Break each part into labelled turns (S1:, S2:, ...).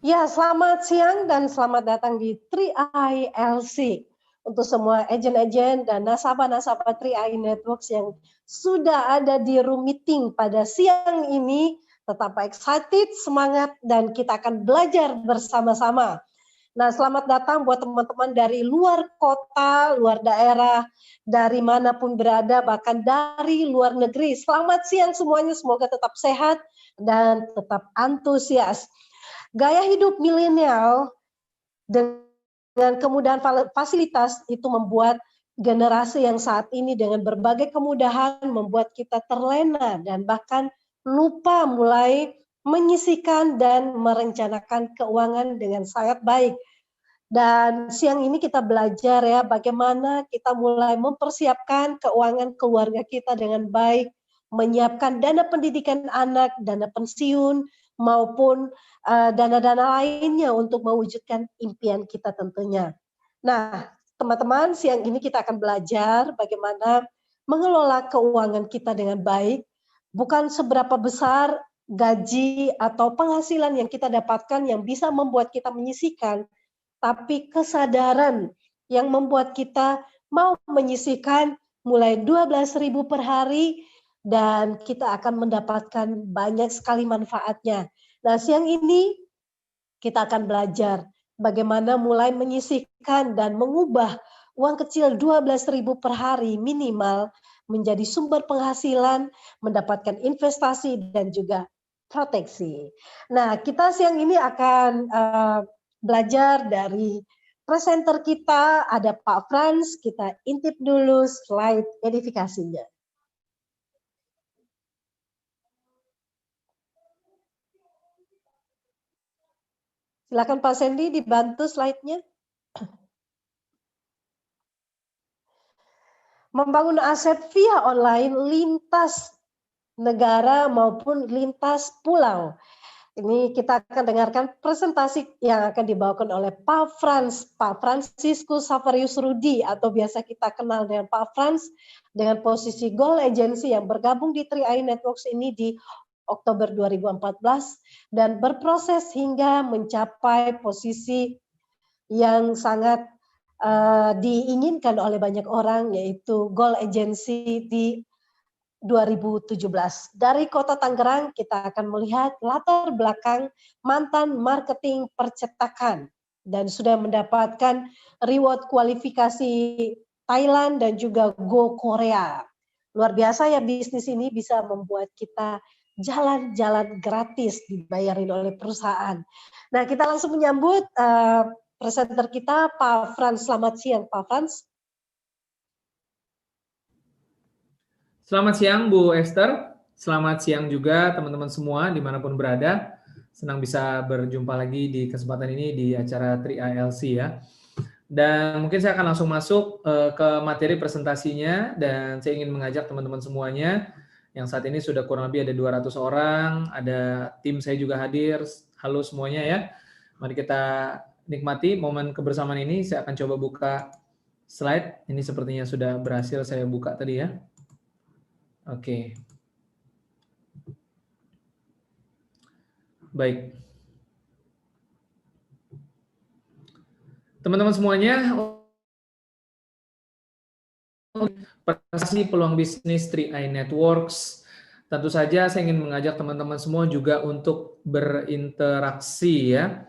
S1: Ya, selamat siang dan selamat datang di 3i LC. Untuk semua agen-agen dan nasabah-nasabah 3i Networks yang sudah ada di room meeting pada siang ini, tetap excited, semangat, dan kita akan belajar bersama-sama. Nah, selamat datang buat teman-teman dari luar kota, luar daerah, dari manapun berada, bahkan dari luar negeri. Selamat siang semuanya, semoga tetap sehat dan tetap antusias. Gaya hidup milenial dengan kemudahan fasilitas itu membuat generasi yang saat ini dengan berbagai kemudahan membuat kita terlena dan bahkan lupa mulai menyisihkan dan merencanakan keuangan dengan sangat baik. Dan siang ini kita belajar ya bagaimana kita mulai mempersiapkan keuangan keluarga kita dengan baik, menyiapkan dana pendidikan anak, dana pensiun, maupun dana-dana lainnya untuk mewujudkan impian kita tentunya. Nah, teman-teman, siang ini kita akan belajar bagaimana mengelola keuangan kita dengan baik, bukan seberapa besar gaji atau penghasilan yang kita dapatkan yang bisa membuat kita menyisihkan, tapi kesadaran yang membuat kita mau menyisihkan mulai 12.000 per hari dan kita akan mendapatkan banyak sekali manfaatnya. Nah, siang ini kita akan belajar bagaimana mulai menyisihkan dan mengubah uang kecil 12.000 per hari minimal menjadi sumber penghasilan, mendapatkan investasi dan juga proteksi. Nah, kita siang ini akan belajar dari presenter kita, ada Pak Frans, kita intip dulu slide edifikasinya. Silakan Pak Sandy dibantu slide-nya. Membangun aset via online lintas negara maupun lintas pulau. Ini kita akan dengarkan presentasi yang akan dibawakan oleh Pak Franciscus Savarius Rudi atau biasa kita kenal dengan Pak Frans dengan posisi Goal Agency yang bergabung di 3i Networks ini di Oktober 2014 dan berproses hingga mencapai posisi yang sangat diinginkan oleh banyak orang yaitu Goal Agency di 2017. Dari Kota Tangerang kita akan melihat latar belakang mantan marketing percetakan dan sudah mendapatkan reward kualifikasi Thailand dan juga Go Korea. Luar biasa ya, bisnis ini bisa membuat kita jalan-jalan gratis dibayarin oleh perusahaan. Nah, kita langsung menyambut presenter kita Pak Frans. Selamat siang Pak Frans.
S2: Selamat siang Bu Esther, selamat siang juga teman-teman semua dimanapun berada. Senang bisa berjumpa lagi di kesempatan ini di acara 3ILC ya. Dan mungkin saya akan langsung masuk ke materi presentasinya dan saya ingin mengajak teman-teman semuanya yang saat ini sudah kurang lebih ada 200 orang, ada tim saya juga hadir. Halo semuanya ya. Mari kita nikmati momen kebersamaan ini. Saya akan coba buka slide. Ini sepertinya sudah berhasil saya buka tadi ya. Oke. Baik. Teman-teman semuanya, presentasi peluang bisnis 3i Networks. Tentu saja saya ingin mengajak teman-teman semua juga untuk berinteraksi ya.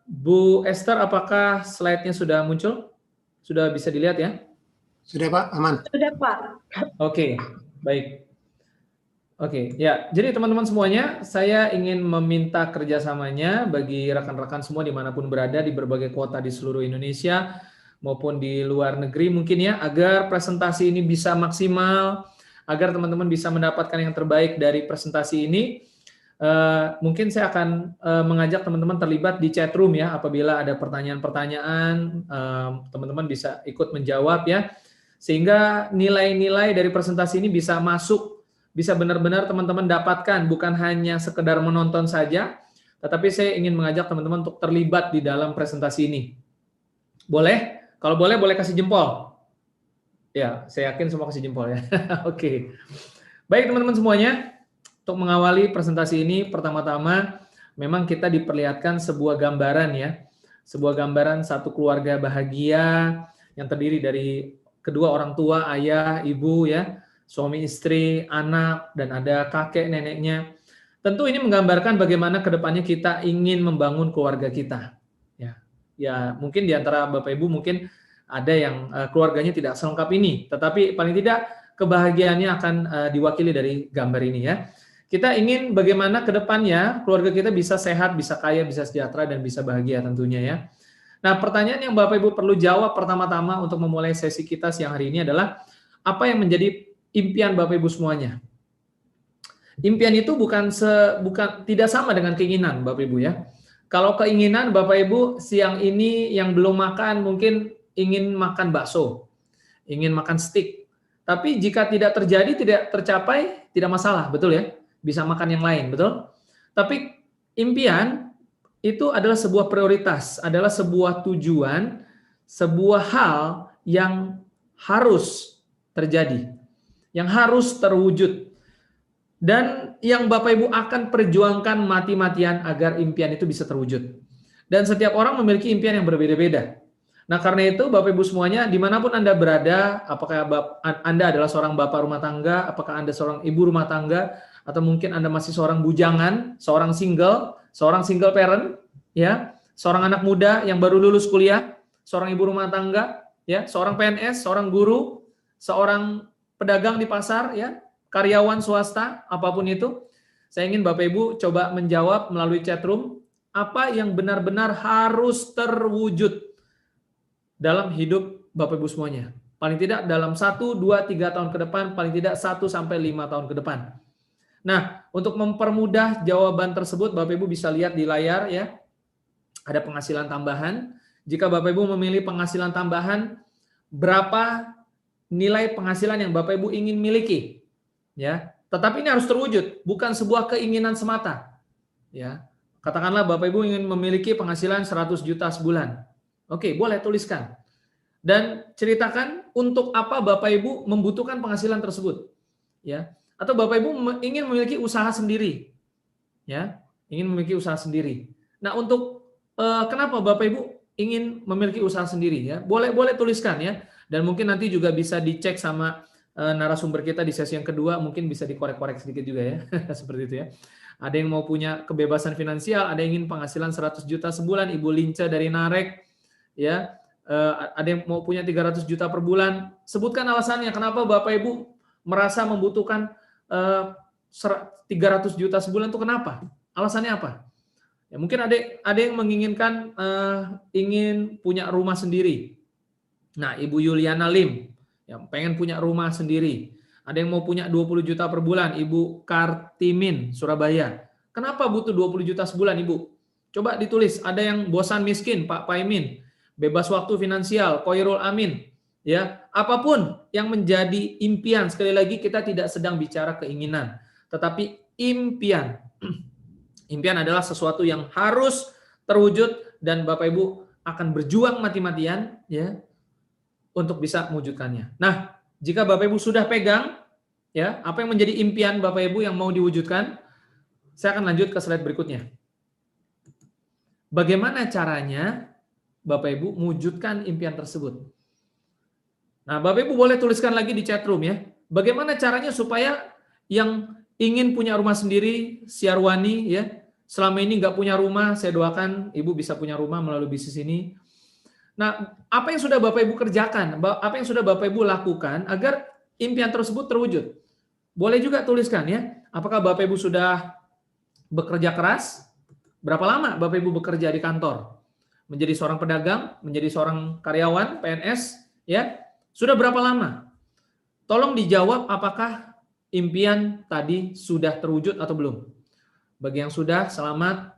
S2: Bu Esther, apakah slide-nya sudah muncul? Sudah bisa dilihat ya?
S3: Sudah Pak, aman.
S1: Sudah Pak.
S2: Oke, baik. Oke, ya. Jadi teman-teman semuanya, saya ingin meminta kerjasamanya bagi rekan-rekan semua dimanapun berada di berbagai kota di seluruh Indonesia maupun di luar negeri mungkin ya, agar presentasi ini bisa maksimal, agar teman-teman bisa mendapatkan yang terbaik dari presentasi ini. Mungkin saya akan mengajak teman-teman terlibat di chat room ya, apabila ada pertanyaan-pertanyaan, teman-teman bisa ikut menjawab ya. Sehingga nilai-nilai dari presentasi ini bisa masuk, bisa benar-benar teman-teman dapatkan, bukan hanya sekedar menonton saja, tetapi saya ingin mengajak teman-teman untuk terlibat di dalam presentasi ini. Boleh? Kalau boleh kasih jempol. Ya, saya yakin semua kasih jempol ya. Oke. Baik teman-teman semuanya, untuk mengawali presentasi ini, pertama-tama memang kita diperlihatkan sebuah gambaran ya, sebuah gambaran satu keluarga bahagia yang terdiri dari kedua orang tua, ayah, ibu ya, suami istri, anak, dan ada kakek neneknya. Tentu ini menggambarkan bagaimana kedepannya kita ingin membangun keluarga kita. Ya mungkin di antara Bapak Ibu mungkin ada yang keluarganya tidak selengkap ini, tetapi paling tidak kebahagiaannya akan diwakili dari gambar ini ya. Kita ingin bagaimana ke depannya keluarga kita bisa sehat, bisa kaya, bisa sejahtera, dan bisa bahagia tentunya ya. Nah, pertanyaan yang Bapak Ibu perlu jawab pertama-tama untuk memulai sesi kita siang hari ini adalah, apa yang menjadi impian Bapak Ibu semuanya? Impian itu bukan tidak sama dengan keinginan Bapak Ibu ya. Kalau keinginan Bapak Ibu siang ini yang belum makan mungkin ingin makan bakso, ingin makan steak. Tapi jika tidak terjadi, tidak tercapai, tidak masalah, betul ya? Bisa makan yang lain, betul? Tapi impian itu adalah sebuah prioritas, adalah sebuah tujuan, sebuah hal yang harus terjadi, yang harus terwujud, dan yang Bapak Ibu akan perjuangkan mati-matian agar impian itu bisa terwujud. Dan setiap orang memiliki impian yang berbeda-beda. Nah, karena itu Bapak Ibu semuanya, dimanapun Anda berada, apakah Anda adalah seorang bapak rumah tangga, apakah Anda seorang ibu rumah tangga, atau mungkin Anda masih seorang bujangan, seorang single parent, ya, seorang anak muda yang baru lulus kuliah, seorang ibu rumah tangga, ya, seorang PNS, seorang guru, seorang pedagang di pasar, ya, karyawan swasta, apapun itu, saya ingin Bapak Ibu coba menjawab melalui chat room, apa yang benar-benar harus terwujud dalam hidup Bapak Ibu semuanya. Paling tidak dalam 1, 2, 3 tahun ke depan, paling tidak 1 sampai 5 tahun ke depan. Nah, untuk mempermudah jawaban tersebut, Bapak Ibu bisa lihat di layar ya. Ada penghasilan tambahan. Jika Bapak Ibu memilih penghasilan tambahan, berapa nilai penghasilan yang Bapak Ibu ingin miliki? Ya, tetapi ini harus terwujud, bukan sebuah keinginan semata. Ya. Katakanlah Bapak Ibu ingin memiliki penghasilan 100 juta sebulan. Oke, boleh tuliskan. Dan ceritakan untuk apa Bapak Ibu membutuhkan penghasilan tersebut. Ya. Atau Bapak Ibu ingin memiliki usaha sendiri. Ya, ingin memiliki usaha sendiri. Nah, untuk kenapa Bapak Ibu ingin memiliki usaha sendiri ya? Boleh tuliskan ya. Dan mungkin nanti juga bisa dicek sama narasumber kita di sesi yang kedua, mungkin bisa dikorek-korek sedikit juga ya. Seperti itu ya. Ada yang mau punya kebebasan finansial, ada yang ingin penghasilan 100 juta sebulan, Ibu Linca dari Narek ya. Ada yang mau punya 300 juta per bulan. Sebutkan alasannya kenapa Bapak Ibu merasa membutuhkan 300 juta sebulan itu kenapa? Alasannya apa? Ya, mungkin ada yang menginginkan ingin punya rumah sendiri. Nah, Ibu Yuliana Lim yang pengen punya rumah sendiri. Ada yang mau punya 20 juta per bulan, Ibu Kartimin, Surabaya. Kenapa butuh 20 juta sebulan, Ibu? Coba ditulis. Ada yang bosan miskin, Pak Paimin. Bebas waktu finansial, Koirul Amin. Ya, apapun yang menjadi impian, sekali lagi kita tidak sedang bicara keinginan, tetapi impian. Impian adalah sesuatu yang harus terwujud dan Bapak Ibu akan berjuang mati-matian ya untuk bisa mewujudkannya. Nah, jika Bapak Ibu sudah pegang ya, apa yang menjadi impian Bapak Ibu yang mau diwujudkan, saya akan lanjut ke slide berikutnya. Bagaimana caranya Bapak Ibu mewujudkan impian tersebut? Nah, Bapak Ibu boleh tuliskan lagi di chat room ya. Bagaimana caranya supaya yang ingin punya rumah sendiri, Siarwani ya, selama ini nggak punya rumah, saya doakan Ibu bisa punya rumah melalui bisnis ini. Nah, apa yang sudah Bapak Ibu kerjakan, apa yang sudah Bapak Ibu lakukan agar impian tersebut terwujud? Boleh juga tuliskan ya. Apakah Bapak Ibu sudah bekerja keras? Berapa lama Bapak Ibu bekerja di kantor? Menjadi seorang pedagang, menjadi seorang karyawan, PNS, ya? Sudah berapa lama? Tolong dijawab apakah impian tadi sudah terwujud atau belum. Bagi yang sudah, selamat.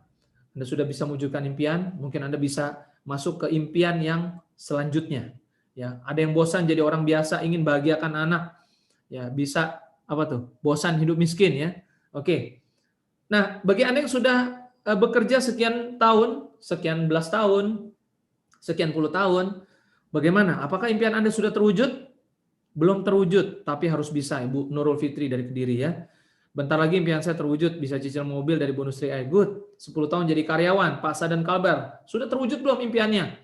S2: Anda sudah bisa mewujudkan impian, mungkin Anda bisa masuk ke impian yang selanjutnya. Ya, ada yang bosan jadi orang biasa, ingin bahagiakan anak. Ya, bisa apa tuh? Bosan hidup miskin ya. Oke. Nah, bagi Anda yang sudah bekerja sekian tahun, sekian belas tahun, sekian puluh tahun, bagaimana? Apakah impian Anda sudah terwujud? Belum terwujud, tapi harus bisa, Ibu Nurul Fitri dari Kediri ya. Bentar lagi impian saya terwujud, bisa cicil mobil dari bonus 3i. Good. 10 tahun jadi karyawan, Pak Sa dan Kalbar. Sudah terwujud belum impiannya?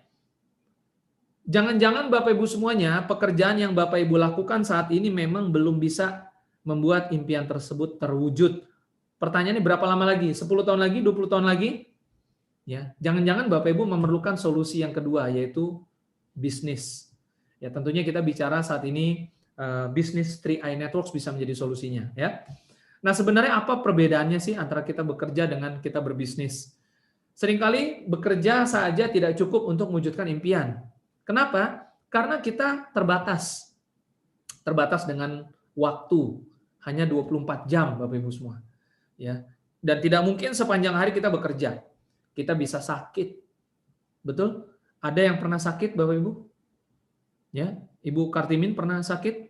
S2: Jangan-jangan Bapak Ibu semuanya, pekerjaan yang Bapak Ibu lakukan saat ini memang belum bisa membuat impian tersebut terwujud. Pertanyaannya berapa lama lagi? 10 tahun lagi, 20 tahun lagi? Ya, jangan-jangan Bapak Ibu memerlukan solusi yang kedua, yaitu bisnis. Ya, tentunya kita bicara saat ini bisnis 3i Networks bisa menjadi solusinya, ya. Nah, sebenarnya apa perbedaannya sih antara kita bekerja dengan kita berbisnis? Seringkali bekerja saja tidak cukup untuk mewujudkan impian. Kenapa? Karena kita terbatas. Terbatas dengan waktu. Hanya 24 jam, Bapak Ibu semua. Ya. Dan tidak mungkin sepanjang hari kita bekerja. Kita bisa sakit. Betul? Ada yang pernah sakit, Bapak Ibu? Ya, Ibu Kartimin pernah sakit?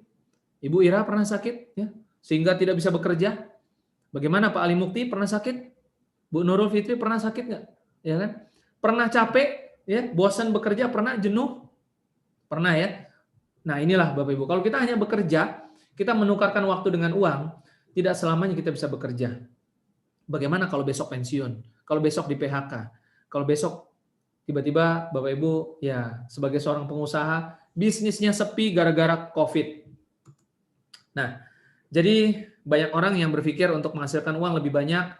S2: Ibu Ira pernah sakit? Ya, sehingga tidak bisa bekerja. Bagaimana Pak Ali Mukti pernah sakit? Bu Nurul Fitri pernah sakit nggak? Ya kan? Pernah capek? Ya, bosan bekerja? Pernah jenuh? Pernah ya? Nah inilah Bapak Ibu. Kalau kita hanya bekerja, kita menukarkan waktu dengan uang, tidak selamanya kita bisa bekerja. Bagaimana kalau besok pensiun? Kalau besok di PHK? Kalau besok tiba-tiba Bapak Ibu ya sebagai seorang pengusaha bisnisnya sepi gara-gara COVID. Nah, jadi banyak orang yang berpikir untuk menghasilkan uang lebih banyak,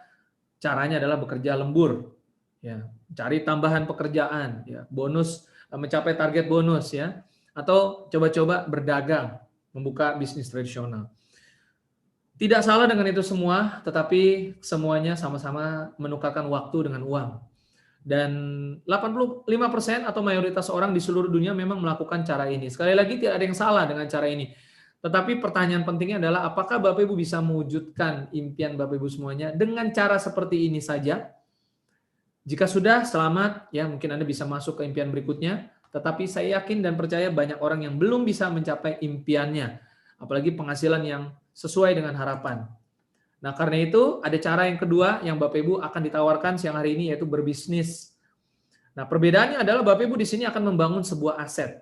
S2: caranya adalah bekerja lembur, ya, cari tambahan pekerjaan, ya, bonus, mencapai target bonus, ya, atau coba-coba berdagang, membuka bisnis tradisional. Tidak salah dengan itu semua, tetapi semuanya sama-sama menukarkan waktu dengan uang. Dan 85% atau mayoritas orang di seluruh dunia memang melakukan cara ini. Sekali lagi tidak ada yang salah dengan cara ini. Tetapi pertanyaan pentingnya adalah apakah Bapak Ibu bisa mewujudkan impian Bapak Ibu semuanya dengan cara seperti ini saja? Jika sudah, selamat, ya mungkin Anda bisa masuk ke impian berikutnya. Tetapi saya yakin dan percaya banyak orang yang belum bisa mencapai impiannya. Apalagi penghasilan yang sesuai dengan harapan. Nah, karena itu ada cara yang kedua yang Bapak Ibu akan ditawarkan siang hari ini, yaitu berbisnis. Nah, perbedaannya adalah Bapak Ibu di sini akan membangun sebuah aset.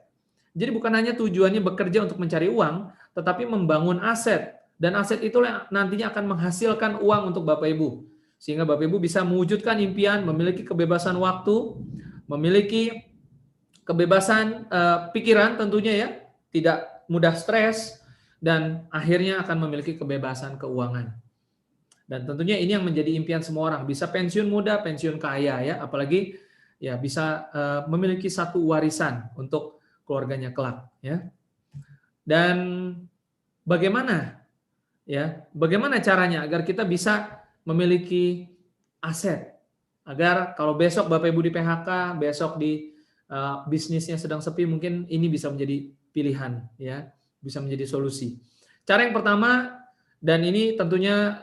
S2: Jadi bukan hanya tujuannya bekerja untuk mencari uang, tetapi membangun aset. Dan aset itulah yang nantinya akan menghasilkan uang untuk Bapak Ibu. Sehingga Bapak Ibu bisa mewujudkan impian, memiliki kebebasan waktu, memiliki kebebasan pikiran tentunya ya, tidak mudah stres, dan akhirnya akan memiliki kebebasan keuangan. Dan tentunya ini yang menjadi impian semua orang, bisa pensiun muda, pensiun kaya ya, apalagi ya bisa memiliki satu warisan untuk keluarganya kelak ya. Dan bagaimana ya? Bagaimana caranya agar kita bisa memiliki aset? Agar kalau besok Bapak Ibu di PHK, besok di bisnisnya sedang sepi, mungkin ini bisa menjadi pilihan ya, bisa menjadi solusi. Cara yang pertama, dan ini tentunya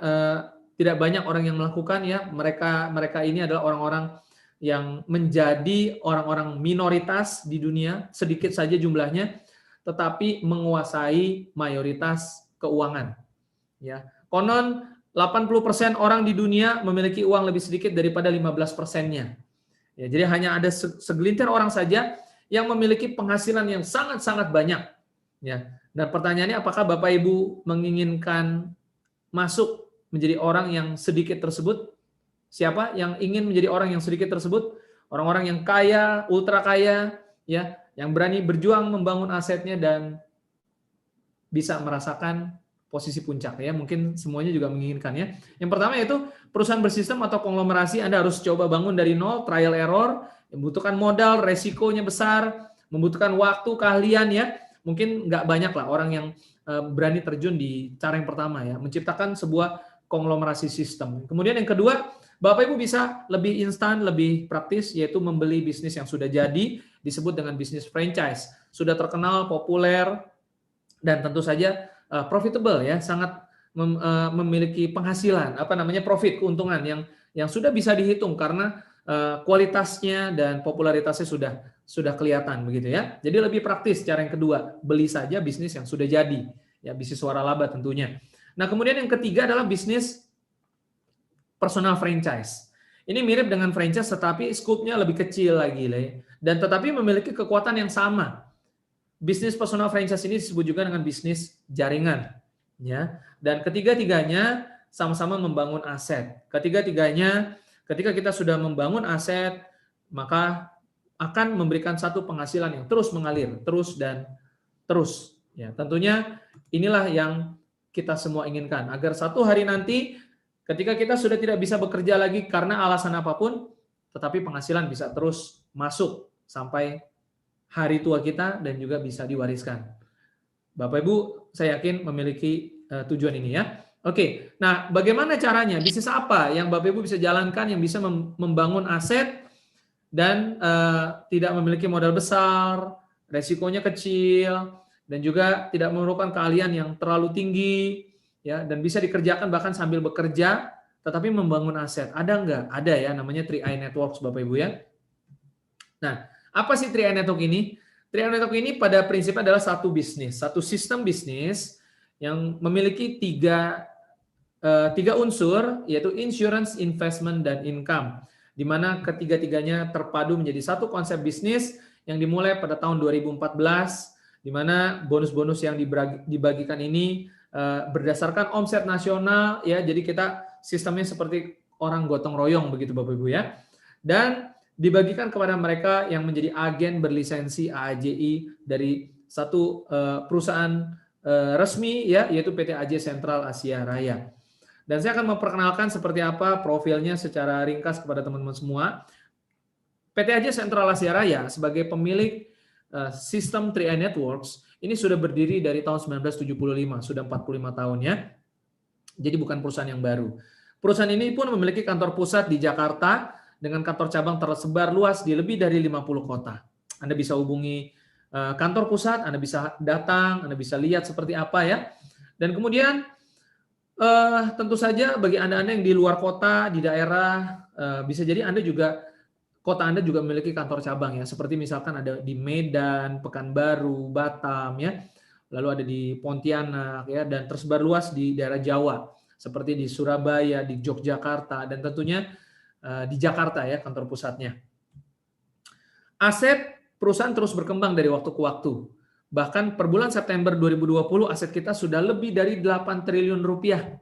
S2: tidak banyak orang yang melakukan ya, mereka ini adalah orang-orang yang menjadi orang-orang minoritas di dunia, sedikit saja jumlahnya, tetapi menguasai mayoritas keuangan. Ya, konon 80% orang di dunia memiliki uang lebih sedikit daripada 15%-nya. Ya, jadi hanya ada segelintir orang saja yang memiliki penghasilan yang sangat-sangat banyak. Ya, dan pertanyaannya apakah Bapak Ibu menginginkan masuk menjadi orang yang sedikit tersebut? Siapa yang ingin menjadi orang yang sedikit tersebut? Orang-orang yang kaya, ultra kaya, ya, yang berani berjuang membangun asetnya dan bisa merasakan posisi puncak ya. Mungkin semuanya juga menginginkan ya. Yang pertama yaitu perusahaan bersistem atau konglomerasi. Anda harus coba bangun dari nol, trial error, membutuhkan modal, resikonya besar, membutuhkan waktu, keahlian ya. Mungkin nggak banyak lah orang yang berani terjun di cara yang pertama ya, menciptakan sebuah konglomerasi sistem. Kemudian yang kedua, Bapak Ibu bisa lebih instan, lebih praktis, yaitu membeli bisnis yang sudah jadi, disebut dengan bisnis franchise. Sudah terkenal, populer, dan tentu saja profitable ya, sangat memiliki penghasilan, profit, keuntungan yang sudah bisa dihitung karena kualitasnya dan popularitasnya sudah kelihatan begitu ya. Jadi lebih praktis cara yang kedua, beli saja bisnis yang sudah jadi, ya bisnis waralaba tentunya. Nah, kemudian yang ketiga adalah bisnis personal franchise. Ini mirip dengan franchise tetapi skupnya lebih kecil lagi dan tetapi memiliki kekuatan yang sama. Bisnis personal franchise ini disebut juga dengan bisnis jaringan ya. Dan ketiga-tiganya sama-sama membangun aset. Ketiga-tiganya, ketika kita sudah membangun aset, maka akan memberikan satu penghasilan yang terus mengalir, terus dan terus. Ya, tentunya inilah yang kita semua inginkan, agar satu hari nanti ketika kita sudah tidak bisa bekerja lagi karena alasan apapun, tetapi penghasilan bisa terus masuk sampai hari tua kita dan juga bisa diwariskan. Bapak Ibu, saya yakin memiliki tujuan ini ya. Oke, nah bagaimana caranya? Bisnis apa yang Bapak Ibu bisa jalankan yang bisa membangun aset dan tidak memiliki modal besar, resikonya kecil, dan juga tidak memerlukan keahlian yang terlalu tinggi, ya, dan bisa dikerjakan bahkan sambil bekerja, tetapi membangun aset. Ada nggak? Ada ya, namanya 3i Networks, Bapak Ibu ya. Nah, apa sih 3i Network ini? 3i Network ini pada prinsipnya adalah satu bisnis, satu sistem bisnis yang memiliki tiga unsur, yaitu insurance, investment, dan income, di mana ketiga-tiganya terpadu menjadi satu konsep bisnis yang dimulai pada tahun 2014, di mana bonus-bonus yang dibagikan ini berdasarkan omset nasional, ya, jadi kita sistemnya seperti orang gotong royong begitu Bapak Ibu ya, dan dibagikan kepada mereka yang menjadi agen berlisensi AAJI dari satu perusahaan resmi, ya, yaitu PT AJ Sentral Asia Raya. Dan saya akan memperkenalkan seperti apa profilnya secara ringkas kepada teman-teman semua. PT AJ Sentral Asia Raya sebagai pemilik sistem 3i Networks ini sudah berdiri dari tahun 1975, sudah 45 tahun ya. Jadi bukan perusahaan yang baru. Perusahaan ini pun memiliki kantor pusat di Jakarta dengan kantor cabang tersebar luas di lebih dari 50 kota. Anda bisa hubungi kantor pusat, Anda bisa datang, Anda bisa lihat seperti apa ya. Dan kemudian tentu saja bagi Anda yang di luar kota, di daerah, bisa jadi kota Anda juga memiliki kantor cabang ya, seperti misalkan ada di Medan, Pekanbaru, Batam ya, lalu ada di Pontianak ya, dan tersebar luas di daerah Jawa, seperti di Surabaya, di Yogyakarta, dan tentunya di Jakarta ya kantor pusatnya. Aset perusahaan terus berkembang dari waktu ke waktu. Bahkan per bulan September 2020 aset kita sudah lebih dari 8 triliun rupiah.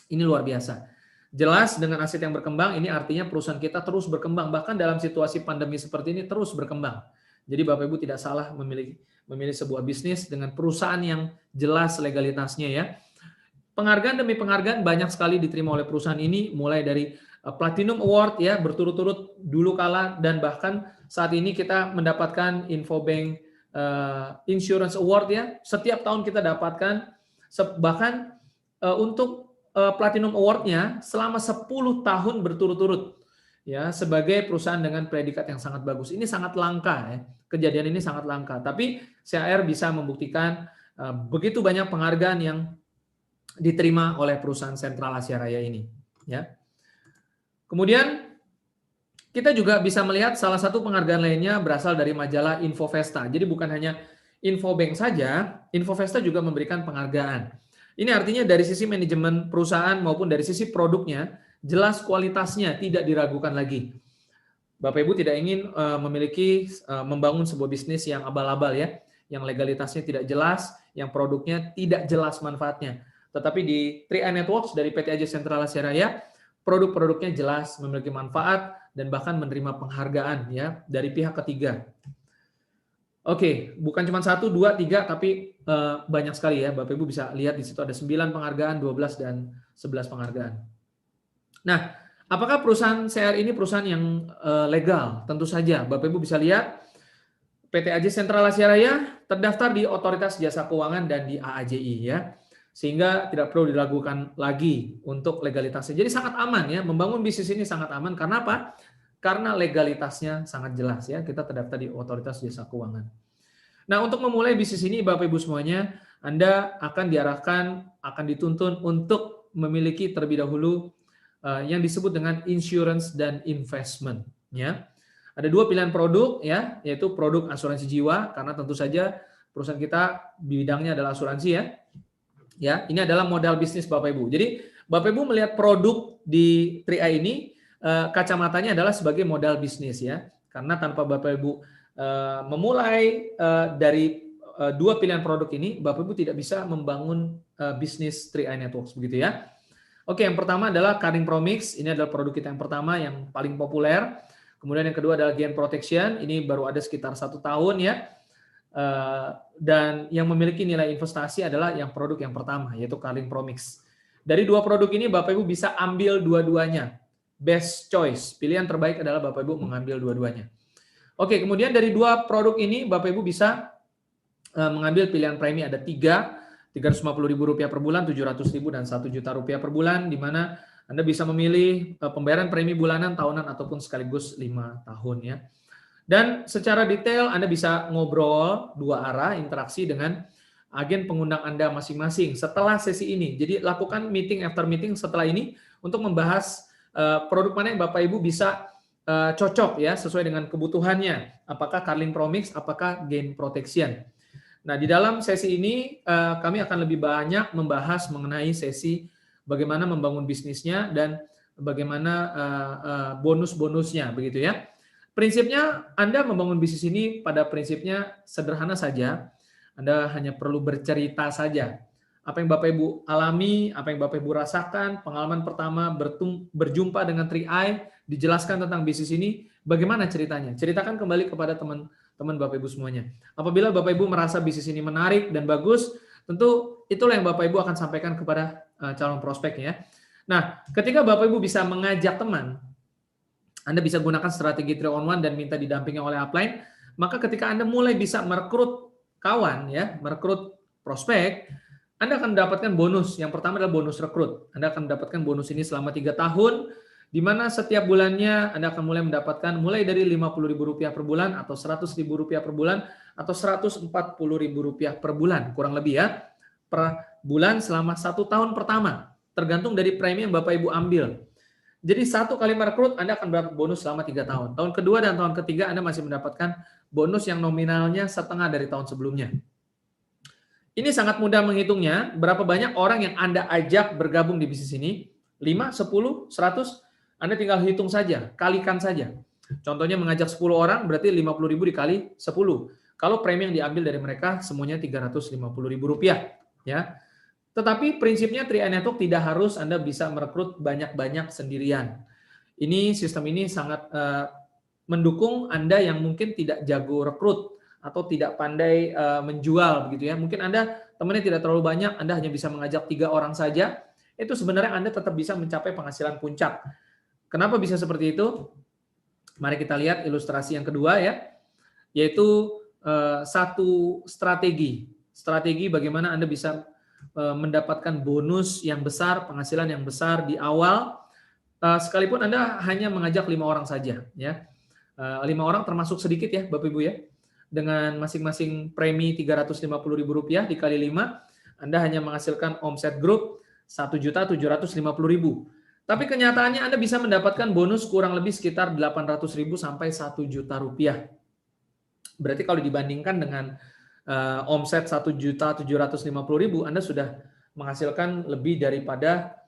S2: Ini luar biasa. Jelas dengan aset yang berkembang ini artinya perusahaan kita terus berkembang. Bahkan dalam situasi pandemi seperti ini terus berkembang. Jadi Bapak Ibu tidak salah memilih sebuah bisnis dengan perusahaan yang jelas legalitasnya ya. Penghargaan demi penghargaan banyak sekali diterima oleh perusahaan ini, mulai dari Platinum Award ya berturut-turut dulu kala, dan bahkan saat ini kita mendapatkan Infobank Insurance Award ya, setiap tahun kita dapatkan, bahkan untuk Platinum Award-nya selama 10 tahun berturut-turut ya, sebagai perusahaan dengan predikat yang sangat bagus. Ini sangat langka ya, kejadian ini sangat langka, tapi CAR bisa membuktikan begitu banyak penghargaan yang diterima oleh perusahaan Sentral Asia Raya ini ya. Kemudian kita juga bisa melihat salah satu penghargaan lainnya berasal dari majalah Infovesta. Jadi bukan hanya Infobank saja, Infovesta juga memberikan penghargaan. Ini artinya dari sisi manajemen perusahaan maupun dari sisi produknya, jelas kualitasnya tidak diragukan lagi. Bapak Ibu tidak ingin membangun sebuah bisnis yang abal-abal ya, yang legalitasnya tidak jelas, yang produknya tidak jelas manfaatnya. Tetapi di 3i Networks dari PT AJ Sentral Asia Raya, produk-produknya jelas, memiliki manfaat, dan bahkan menerima penghargaan ya dari pihak ketiga. Oke, bukan cuma 1, 2, 3, tapi banyak sekali ya. Bapak Ibu bisa lihat di situ ada 9 penghargaan, 12 dan 11 penghargaan. Nah, apakah perusahaan CR ini perusahaan yang legal? Tentu saja. Bapak Ibu bisa lihat PT AJ Sentral Asia Raya terdaftar di Otoritas Jasa Keuangan dan di AAJI ya. Sehingga tidak perlu diragukan lagi untuk legalitasnya. Jadi sangat aman ya, membangun bisnis ini sangat aman. Karena apa? Karena legalitasnya sangat jelas ya, kita terdaftar di Otoritas Jasa Keuangan. Nah, untuk memulai bisnis ini Bapak Ibu semuanya, Anda akan diarahkan, akan dituntun untuk memiliki terlebih dahulu yang disebut dengan insurance dan investment ya. Ada 2 pilihan produk ya, yaitu produk asuransi jiwa, karena tentu saja perusahaan kita bidangnya adalah asuransi ya. Ya, ini adalah modal bisnis Bapak Ibu. Jadi Bapak Ibu melihat produk di 3i ini kacamatanya adalah sebagai modal bisnis ya. Karena tanpa Bapak Ibu memulai dari 2 pilihan produk ini, Bapak Ibu tidak bisa membangun bisnis 3i Networks begitu ya. Oke, yang pertama adalah Karing Promix. Ini adalah produk kita yang pertama yang paling populer. Kemudian yang kedua adalah Gain Protection. Ini baru ada sekitar 1 tahun ya. Dan yang memiliki nilai investasi adalah yang produk yang pertama, yaitu Karing Promix. Dari 2 produk ini Bapak Ibu bisa ambil dua-duanya. Best choice. Pilihan terbaik adalah Bapak Ibu mengambil dua-duanya. Oke, kemudian dari 2 produk ini Bapak Ibu bisa mengambil pilihan premi ada 3. Rp350.000 per bulan, Rp700.000 dan Rp1.000.000 per bulan, di mana Anda bisa memilih pembayaran premi bulanan, tahunan ataupun sekaligus 5 tahun ya. Dan secara detail Anda bisa ngobrol 2 arah, interaksi dengan agen pengundang Anda masing-masing setelah sesi ini. Jadi lakukan meeting after meeting setelah ini untuk membahas produk mana yang Bapak Ibu bisa cocok ya sesuai dengan kebutuhannya. Apakah Karing Promix, apakah Gain Protection. Nah, di dalam sesi ini kami akan lebih banyak membahas mengenai sesi bagaimana membangun bisnisnya dan bagaimana bonus-bonusnya begitu ya. Prinsipnya Anda membangun bisnis ini pada prinsipnya sederhana saja. Anda hanya perlu bercerita saja. Apa yang Bapak Ibu alami, apa yang Bapak Ibu rasakan, pengalaman pertama berjumpa dengan 3i, dijelaskan tentang bisnis ini, bagaimana ceritanya? Ceritakan kembali kepada teman Bapak Ibu semuanya. Apabila Bapak Ibu merasa bisnis ini menarik dan bagus, tentu itulah yang Bapak Ibu akan sampaikan kepada calon prospek ya. Nah, ketika Bapak Ibu bisa mengajak teman, Anda bisa gunakan strategi 3-on-1 dan minta didampingi oleh upline, maka ketika Anda mulai bisa merekrut kawan ya, merekrut prospek, Anda akan mendapatkan bonus. Yang pertama adalah bonus rekrut. Anda akan mendapatkan bonus ini selama 3 tahun, di mana setiap bulannya Anda akan mulai mendapatkan mulai dari Rp50.000 per bulan atau Rp100.000 per bulan atau Rp140.000 per bulan, kurang lebih ya, per bulan selama 1 tahun pertama, tergantung dari premi yang Bapak Ibu ambil. Jadi 1 kali merekrut Anda akan mendapat bonus selama 3 tahun. Tahun kedua dan tahun ketiga Anda masih mendapatkan bonus yang nominalnya setengah dari tahun sebelumnya. Ini sangat mudah menghitungnya, berapa banyak orang yang Anda ajak bergabung di bisnis ini, 5, 10, 100, Anda tinggal hitung saja, kalikan saja. Contohnya mengajak 10 orang, berarti Rp50.000 dikali 10. Kalau premi yang diambil dari mereka, semuanya Rp350.000. Ya. Tetapi prinsipnya 3i Network tidak harus Anda bisa merekrut banyak-banyak sendirian. Ini sistem ini sangat mendukung Anda yang mungkin tidak jago rekrut, atau tidak pandai menjual begitu ya. Mungkin Anda temannya tidak terlalu banyak, Anda hanya bisa mengajak 3 orang saja, itu sebenarnya Anda tetap bisa mencapai penghasilan puncak. Kenapa bisa seperti itu? Mari kita lihat ilustrasi yang kedua ya, yaitu satu strategi. Strategi bagaimana Anda bisa mendapatkan bonus yang besar, penghasilan yang besar di awal, sekalipun Anda hanya mengajak 5 orang saja ya. 5 orang termasuk sedikit ya Bapak Ibu ya. Dengan masing-masing premi Rp350.000 dikali 5, Anda hanya menghasilkan omset grup Rp1.750.000. Tapi kenyataannya Anda bisa mendapatkan bonus kurang lebih sekitar Rp800.000 sampai Rp1.000.000. Berarti kalau dibandingkan dengan omset Rp1.750.000, Anda sudah menghasilkan lebih daripada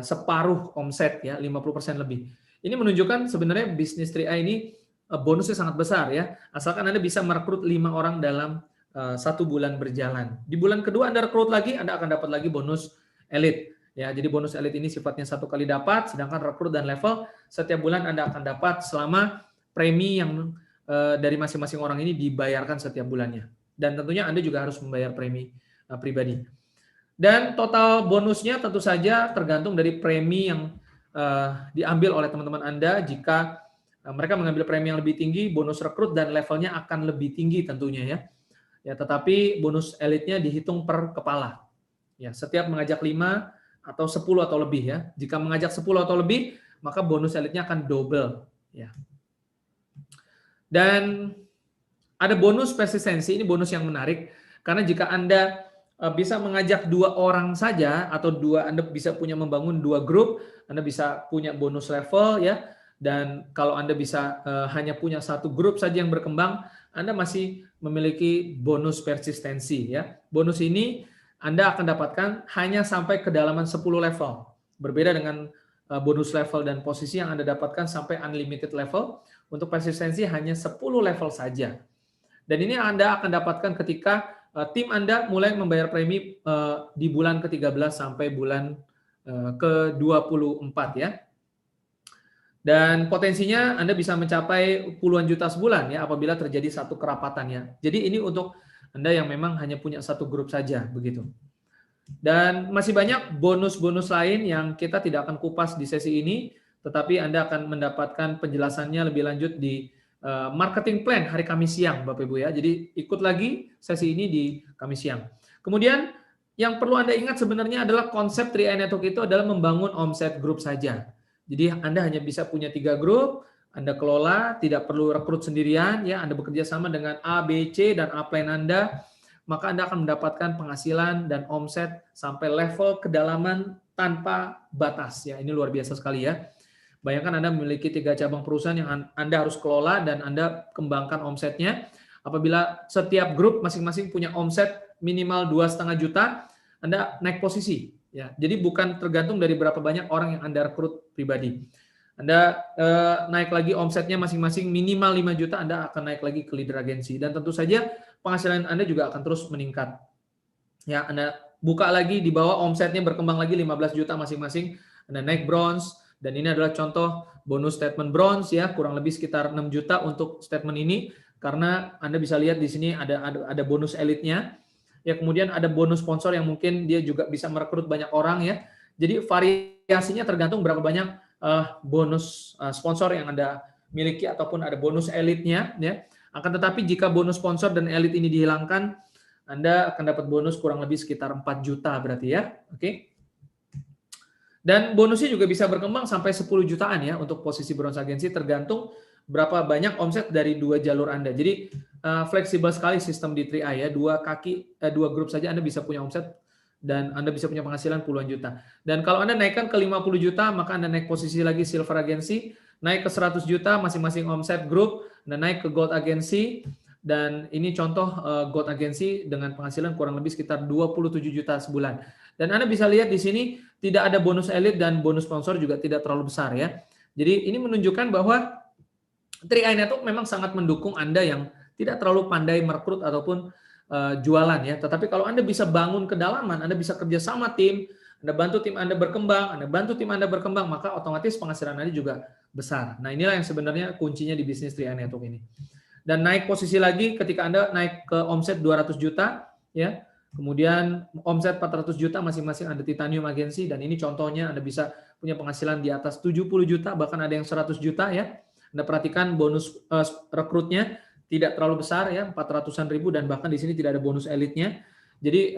S2: separuh omset ya, 50% lebih. Ini menunjukkan sebenarnya bisnis 3i ini bonusnya sangat besar ya, asalkan Anda bisa merekrut 5 orang dalam 1 bulan berjalan. Di bulan kedua Anda rekrut lagi, Anda akan dapat lagi bonus elite. Ya, jadi bonus elite ini sifatnya 1 kali dapat, sedangkan rekrut dan level setiap bulan Anda akan dapat selama premi yang dari masing-masing orang ini dibayarkan setiap bulannya. Dan tentunya Anda juga harus membayar premi pribadi. Dan total bonusnya tentu saja tergantung dari premi yang diambil oleh teman-teman Anda. Jika mereka mengambil premi yang lebih tinggi, bonus rekrut dan levelnya akan lebih tinggi tentunya ya. Ya, tetapi bonus elitnya dihitung per kepala. Ya, setiap mengajak 5 atau 10 atau lebih ya. Jika mengajak 10 atau lebih, maka bonus elitnya akan double ya. Dan ada bonus persistensi, ini bonus yang menarik karena jika Anda bisa mengajak 2 orang saja atau Anda bisa punya membangun 2 grup, Anda bisa punya bonus level ya. Dan kalau Anda bisa hanya punya 1 grup saja yang berkembang, Anda masih memiliki bonus persistensi ya. Bonus ini Anda akan dapatkan hanya sampai kedalaman 10 level. Berbeda dengan bonus level dan posisi yang Anda dapatkan sampai unlimited level. Untuk persistensi hanya 10 level saja. Dan ini Anda akan dapatkan ketika tim Anda mulai membayar premi di bulan ke-13 sampai bulan ke-24 ya. Dan potensinya Anda bisa mencapai puluhan juta sebulan ya apabila terjadi satu kerapatannya. Jadi ini untuk Anda yang memang hanya punya satu grup saja begitu. Dan masih banyak bonus-bonus lain yang kita tidak akan kupas di sesi ini, tetapi Anda akan mendapatkan penjelasannya lebih lanjut di marketing plan hari Kamis siang Bapak Ibu ya. Jadi ikut lagi sesi ini di Kamis siang. Kemudian yang perlu Anda ingat sebenarnya adalah konsep 3i Network itu adalah membangun omset grup saja. Jadi Anda hanya bisa punya 3 grup, Anda kelola, tidak perlu rekrut sendirian, ya Anda bekerja sama dengan A, B, C, dan upline Anda, maka Anda akan mendapatkan penghasilan dan omset sampai level kedalaman tanpa batas. Ya, ini luar biasa sekali ya. Bayangkan Anda memiliki 3 cabang perusahaan yang Anda harus kelola dan Anda kembangkan omsetnya. Apabila setiap grup masing-masing punya omset minimal 2,5 juta, Anda naik posisi. Ya, jadi bukan tergantung dari berapa banyak orang yang Anda rekrut pribadi. Anda naik lagi omsetnya masing-masing minimal 5 juta, Anda akan naik lagi ke leader agency. Dan tentu saja penghasilan Anda juga akan terus meningkat. Ya, Anda buka lagi di bawah omsetnya berkembang lagi 15 juta masing-masing, Anda naik bronze. Dan ini adalah contoh bonus statement bronze ya, kurang lebih sekitar 6 juta untuk statement ini. Karena Anda bisa lihat di sini ada bonus elitnya. Ya, kemudian ada bonus sponsor yang mungkin dia juga bisa merekrut banyak orang ya. Jadi variasinya tergantung berapa banyak bonus sponsor yang Anda miliki ataupun ada bonus elitnya ya. Akan tetapi jika bonus sponsor dan elit ini dihilangkan, Anda akan dapat bonus kurang lebih sekitar 4 juta berarti ya. Oke. Dan bonusnya juga bisa berkembang sampai 10 jutaan ya untuk posisi bronze agency, tergantung berapa banyak omset dari 2 jalur Anda. Jadi fleksibel sekali sistem di 3i ya, 2 grup saja Anda bisa punya omset dan Anda bisa punya penghasilan puluhan juta. Dan kalau Anda naikkan ke 50 juta, maka Anda naik posisi lagi silver agency, naik ke 100 juta masing-masing omset grup, Anda naik ke gold agency, dan ini contoh gold agency dengan penghasilan kurang lebih sekitar 27 juta sebulan. Dan Anda bisa lihat di sini tidak ada bonus elit dan bonus sponsor juga tidak terlalu besar ya. Jadi ini menunjukkan bahwa 3i Network memang sangat mendukung Anda yang tidak terlalu pandai merekrut ataupun jualan ya. Tetapi kalau Anda bisa bangun kedalaman, Anda bisa kerja sama tim, Anda bantu tim Anda berkembang, Anda bantu tim Anda berkembang, maka otomatis penghasilan Anda juga besar. Nah, inilah yang sebenarnya kuncinya di bisnis 3i Network ini. Dan naik posisi lagi ketika Anda naik ke omset 200 juta ya. Kemudian omset 400 juta masing-masing ada titanium agency, dan ini contohnya Anda bisa punya penghasilan di atas 70 juta, bahkan ada yang 100 juta ya. Anda perhatikan bonus rekrutnya tidak terlalu besar ya, 400-an ribu, dan bahkan di sini tidak ada bonus elitnya. Jadi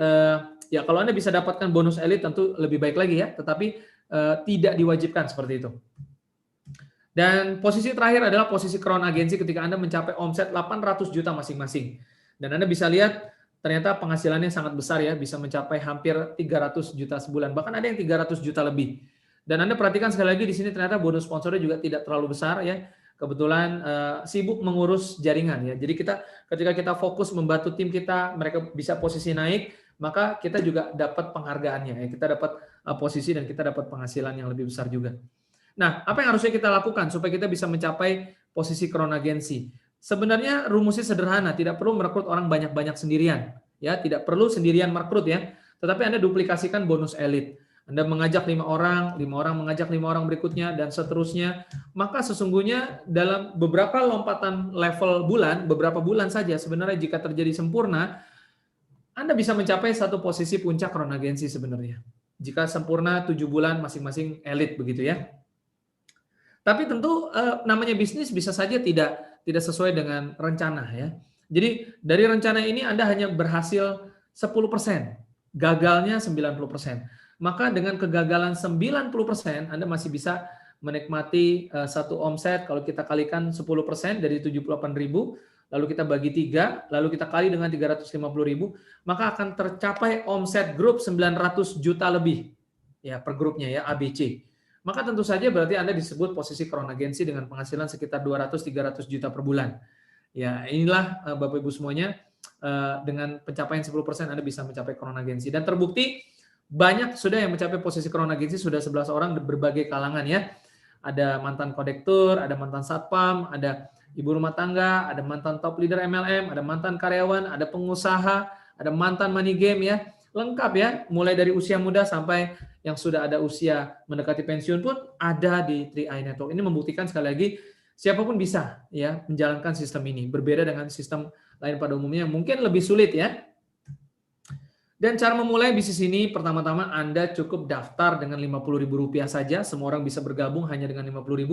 S2: ya kalau Anda bisa dapatkan bonus elit tentu lebih baik lagi ya, tetapi tidak diwajibkan seperti itu. Dan posisi terakhir adalah posisi crown agency ketika Anda mencapai omset 800 juta masing-masing. Dan Anda bisa lihat ternyata penghasilannya sangat besar ya, bisa mencapai hampir 300 juta sebulan, bahkan ada yang 300 juta lebih. Dan Anda perhatikan sekali lagi di sini ternyata bonus sponsornya juga tidak terlalu besar ya. Kebetulan sibuk mengurus jaringan ya. Jadi ketika kita fokus membantu tim kita, mereka bisa posisi naik, maka kita juga dapat penghargaannya ya. Kita dapat posisi dan kita dapat penghasilan yang lebih besar juga. Nah, apa yang harusnya kita lakukan supaya kita bisa mencapai posisi crown agency? Sebenarnya rumusnya sederhana, tidak perlu merekrut orang banyak-banyak sendirian, ya, tidak perlu sendirian merekrut ya. Tetapi Anda duplikasikan bonus elit. Anda mengajak 5 orang mengajak 5 orang berikutnya, dan seterusnya. Maka sesungguhnya dalam beberapa lompatan level bulan, beberapa bulan saja sebenarnya jika terjadi sempurna, Anda bisa mencapai satu posisi puncak crown agency sebenarnya. Jika sempurna 7 bulan masing-masing elit begitu ya. Tapi tentu namanya bisnis bisa saja tidak sesuai dengan rencana ya. Jadi dari rencana ini Anda hanya berhasil 10%, gagalnya 90%. Maka dengan kegagalan 90% Anda masih bisa menikmati satu omset. Kalau kita kalikan 10% dari 78.000, lalu kita bagi 3, lalu kita kali dengan 350.000, maka akan tercapai omset grup 900 juta lebih ya per grupnya ya, ABC. Maka tentu saja berarti Anda disebut posisi crown agency dengan penghasilan sekitar 200-300 juta per bulan. Ya, inilah Bapak Ibu semuanya, dengan pencapaian 10% Anda bisa mencapai crown agency. Dan terbukti banyak sudah yang mencapai posisi crown agency, sudah 11 orang berbagai kalangan ya. Ada mantan kodektur, ada mantan satpam, ada ibu rumah tangga, ada mantan top leader MLM, ada mantan karyawan, ada pengusaha, ada mantan money game ya. lengkap ya, mulai dari usia muda sampai yang sudah ada usia mendekati pensiun pun ada di 3i Network. Ini membuktikan sekali lagi siapapun bisa ya menjalankan sistem ini. Berbeda dengan sistem lain pada umumnya mungkin lebih sulit ya. Dan cara memulai bisnis ini pertama-tama Anda cukup daftar dengan Rp50.000 saja. Semua orang bisa bergabung hanya dengan Rp50.000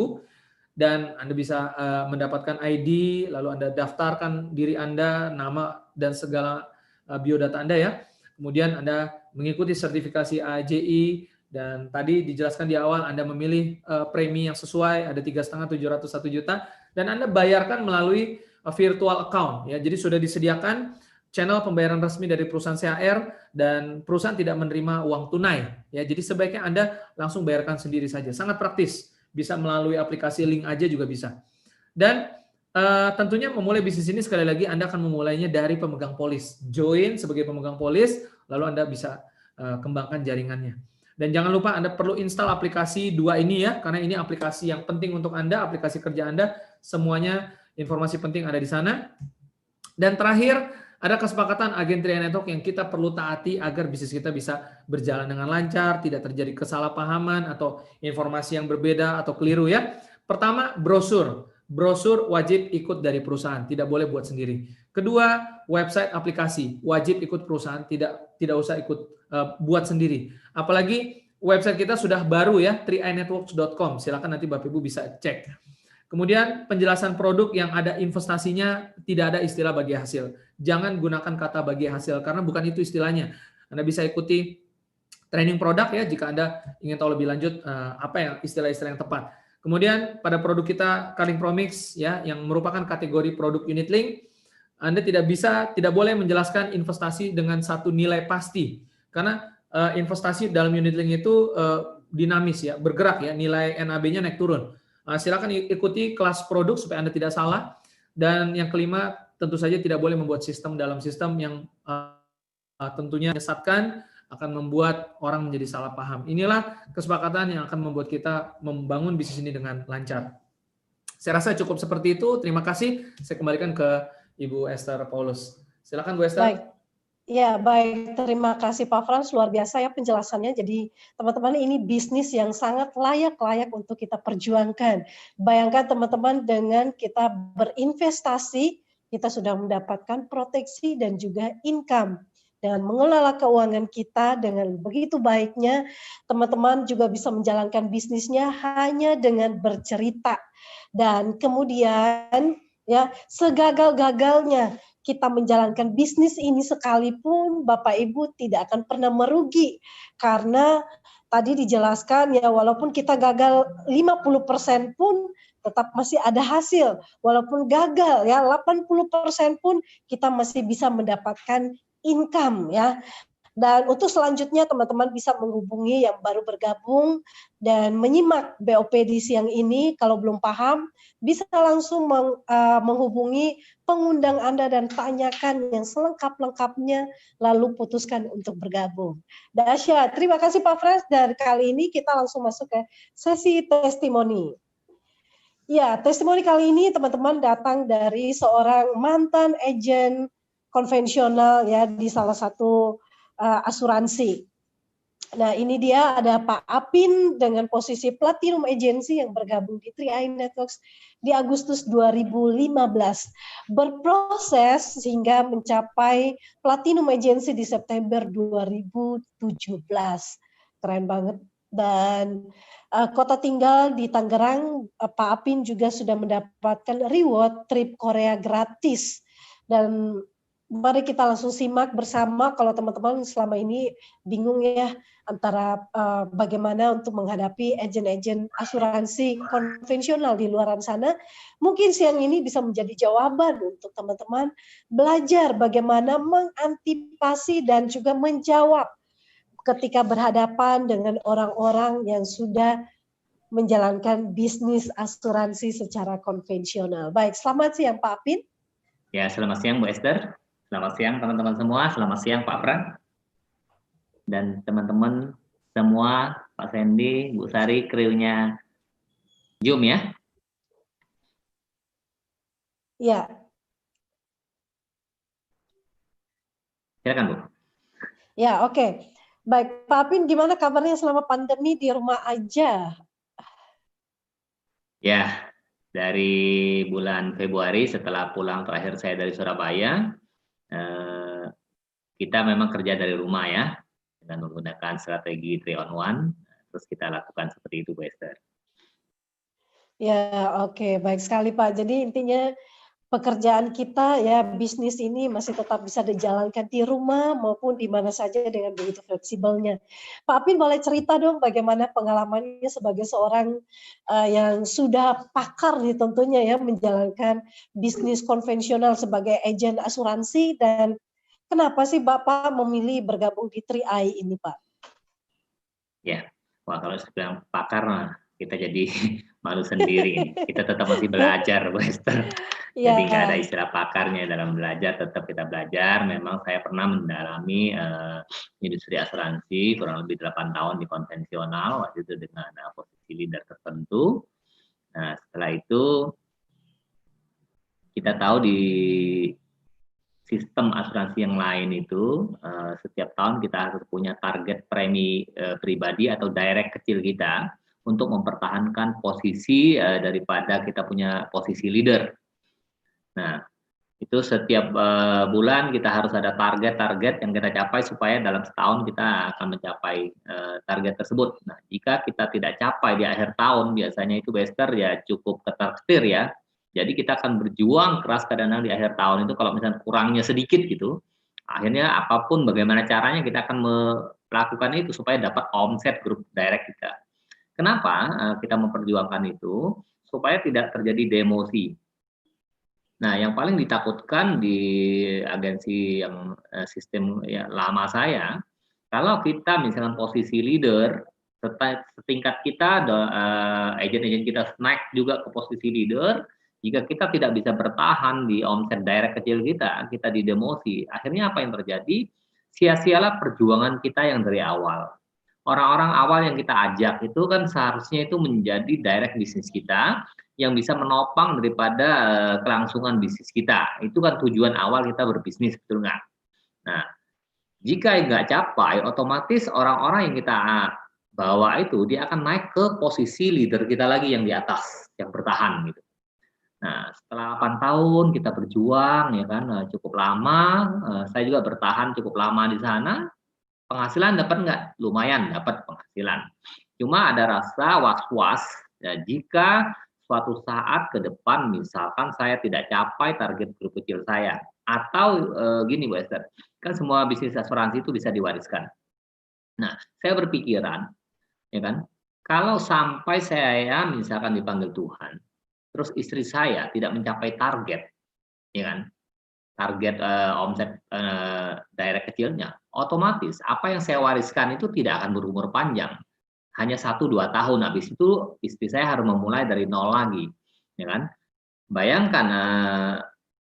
S2: dan Anda bisa mendapatkan ID, lalu Anda daftarkan diri Anda, nama dan segala biodata Anda ya. Kemudian Anda mengikuti sertifikasi AJI dan tadi dijelaskan di awal Anda memilih premi yang sesuai, ada 3,5, 700, 1 juta dan Anda bayarkan melalui virtual account ya. Jadi sudah disediakan channel pembayaran resmi dari perusahaan CHR dan perusahaan tidak menerima uang tunai ya. Jadi sebaiknya Anda langsung bayarkan sendiri saja. Sangat praktis. Bisa melalui aplikasi link aja juga bisa. Dan tentunya memulai bisnis ini sekali lagi Anda akan memulainya dari pemegang polis. Join sebagai pemegang polis, lalu Anda bisa kembangkan jaringannya. Dan jangan lupa Anda perlu install aplikasi 2 ini ya, karena ini aplikasi yang penting untuk Anda, aplikasi kerja Anda, semuanya informasi penting ada di sana. Dan terakhir, ada kesepakatan agen 3i Network yang kita perlu taati agar bisnis kita bisa berjalan dengan lancar, tidak terjadi kesalahpahaman atau informasi yang berbeda atau keliru ya. Pertama, brosur. Brosur wajib ikut dari perusahaan, tidak boleh buat sendiri. Kedua, website aplikasi wajib ikut perusahaan, tidak usah ikut buat sendiri. Apalagi website kita sudah baru ya, 3inetworks.com. Silakan nanti Bapak Ibu bisa cek. Kemudian penjelasan produk yang ada investasinya, tidak ada istilah bagi hasil. Jangan gunakan kata bagi hasil karena bukan itu istilahnya. Anda bisa ikuti training produk ya jika Anda ingin tahu lebih lanjut apa yang istilah-istilah yang tepat. Kemudian pada produk kita Kaling Promix ya yang merupakan kategori produk unit link, Anda tidak boleh menjelaskan investasi dengan satu nilai pasti karena investasi dalam unit link itu dinamis ya, bergerak ya, nilai NAB-nya naik turun. Silakan ikuti kelas produk supaya Anda tidak salah. Dan yang kelima, tentu saja tidak boleh membuat sistem dalam sistem yang tentunya menyesatkan, akan membuat orang menjadi salah paham. Inilah kesepakatan yang akan membuat kita membangun bisnis ini dengan lancar. Saya rasa cukup seperti itu. Terima kasih. Saya kembalikan ke Ibu Esther Paulus. Silakan Bu Esther.
S1: Baik. Ya, baik. Terima kasih Pak Frans. Luar biasa ya penjelasannya. Jadi teman-teman ini bisnis yang sangat layak untuk kita perjuangkan. Bayangkan teman-teman dengan kita berinvestasi, kita sudah mendapatkan proteksi dan juga income. Dengan mengelola keuangan kita dengan begitu baiknya, teman-teman juga bisa menjalankan bisnisnya hanya dengan bercerita. Dan kemudian ya segagal-gagalnya kita menjalankan bisnis ini sekalipun Bapak Ibu tidak akan pernah merugi karena tadi dijelaskan ya walaupun kita gagal 50% pun tetap masih ada hasil. Walaupun gagal ya 80% pun kita masih bisa mendapatkan income ya. Dan untuk selanjutnya teman-teman bisa menghubungi yang baru bergabung dan menyimak BOP di siang ini. Kalau belum paham, bisa langsung menghubungi pengundang Anda dan tanyakan yang selengkap-lengkapnya, lalu putuskan untuk bergabung. Dahsyat. Terima kasih Pak Frans. Dan kali ini kita langsung masuk ke sesi testimoni. Ya, testimoni kali ini teman-teman datang dari seorang mantan agen konvensional ya di salah satu asuransi. Nah ini dia ada Pak Apin dengan posisi Platinum Agency yang bergabung di 3i Networks di Agustus 2015. Berproses sehingga mencapai Platinum Agency di September 2017. Keren banget. Dan kota tinggal di Tangerang, Pak Apin juga sudah mendapatkan reward trip Korea gratis. Dan mari kita langsung simak bersama kalau teman-teman selama ini bingung ya antara bagaimana untuk menghadapi agen-agen asuransi konvensional di luar sana. Mungkin siang ini bisa menjadi jawaban untuk teman-teman belajar bagaimana mengantisipasi dan juga menjawab ketika berhadapan dengan orang-orang yang sudah menjalankan bisnis asuransi secara konvensional. Baik, selamat siang Pak Apin.
S3: Ya, selamat siang Bu Esther. Selamat siang teman-teman semua, selamat siang Pak Pran. Dan teman-teman semua, Pak Sandy, Bu Sari, kriunya Zoom ya.
S1: Ya.
S3: Silakan Bu.
S1: Ya, oke. Baik, Pak Apin, gimana kabarnya selama pandemi di rumah aja?
S3: Ya, dari bulan Februari setelah pulang terakhir saya dari Surabaya, eh, kita memang kerja dari rumah ya, dengan menggunakan strategi 3 on 1, terus kita lakukan seperti itu, Bu Esther.
S1: Ya, oke, baik sekali Pak. Jadi intinya pekerjaan kita ya bisnis ini masih tetap bisa dijalankan di rumah maupun di mana saja dengan begitu fleksibelnya. Pak Apin boleh cerita dong bagaimana pengalamannya sebagai seorang yang sudah pakar nih tentunya ya menjalankan bisnis konvensional sebagai agen asuransi dan kenapa sih Bapak memilih bergabung di 3i ini Pak?
S3: Ya, wah kalau bilang pakar mah kita jadi malu sendiri. Kita tetap masih belajar, Bu Esther.
S1: Iya.
S3: Jadi nggak ada istilah pakarnya dalam belajar, tetap kita belajar. Memang saya pernah mendalami industri asuransi kurang lebih 8 tahun di konvensional, waktu itu dengan posisi leader tertentu. Nah, setelah itu kita tahu di sistem asuransi yang lain itu setiap tahun kita harus punya target premi pribadi atau direct kecil kita untuk mempertahankan posisi daripada kita punya posisi leader. Nah, itu setiap bulan kita harus ada target-target yang kita capai supaya dalam setahun kita akan mencapai target tersebut. Nah, jika kita tidak capai di akhir tahun, biasanya itu Bester ya cukup ketar-ketir ya. Jadi kita akan berjuang keras kadang-kadang di akhir tahun itu kalau misalnya kurangnya sedikit gitu, akhirnya apapun bagaimana caranya kita akan melakukan itu supaya dapat omset grup direct kita. Kenapa kita memperjuangkan itu? Supaya tidak terjadi demosi. Nah, yang paling ditakutkan di agensi yang sistem ya, lama saya, kalau kita misalkan posisi leader, setingkat kita, agen-agen kita naik juga ke posisi leader, jika kita tidak bisa bertahan di omset direct kecil kita didemosi. Akhirnya apa yang terjadi? Sia-sialah perjuangan kita yang dari awal. Orang-orang awal yang kita ajak itu kan seharusnya itu menjadi direct bisnis kita yang bisa menopang daripada kelangsungan bisnis kita. Itu kan tujuan awal kita berbisnis, betul nggak? Nah, jika nggak capai, otomatis orang-orang yang kita bawa itu dia akan naik ke posisi leader kita lagi yang di atas, yang bertahan gitu. Nah, setelah 8 tahun kita berjuang ya kan cukup lama, saya juga bertahan cukup lama di sana. Penghasilan dapat nggak? Lumayan dapat penghasilan. Cuma ada rasa was-was ya, jika suatu saat ke depan misalkan saya tidak capai target grup kecil saya atau gini Bu Esther, kan semua bisnis asuransi itu bisa diwariskan. Nah, saya berpikiran ya kan, kalau sampai saya misalkan dipanggil Tuhan, terus istri saya tidak mencapai target, ya kan, target omset direct kecilnya, otomatis apa yang saya wariskan itu tidak akan berumur panjang. Hanya 1-2 tahun, habis itu istri saya harus memulai dari nol lagi. Ya kan? Bayangkan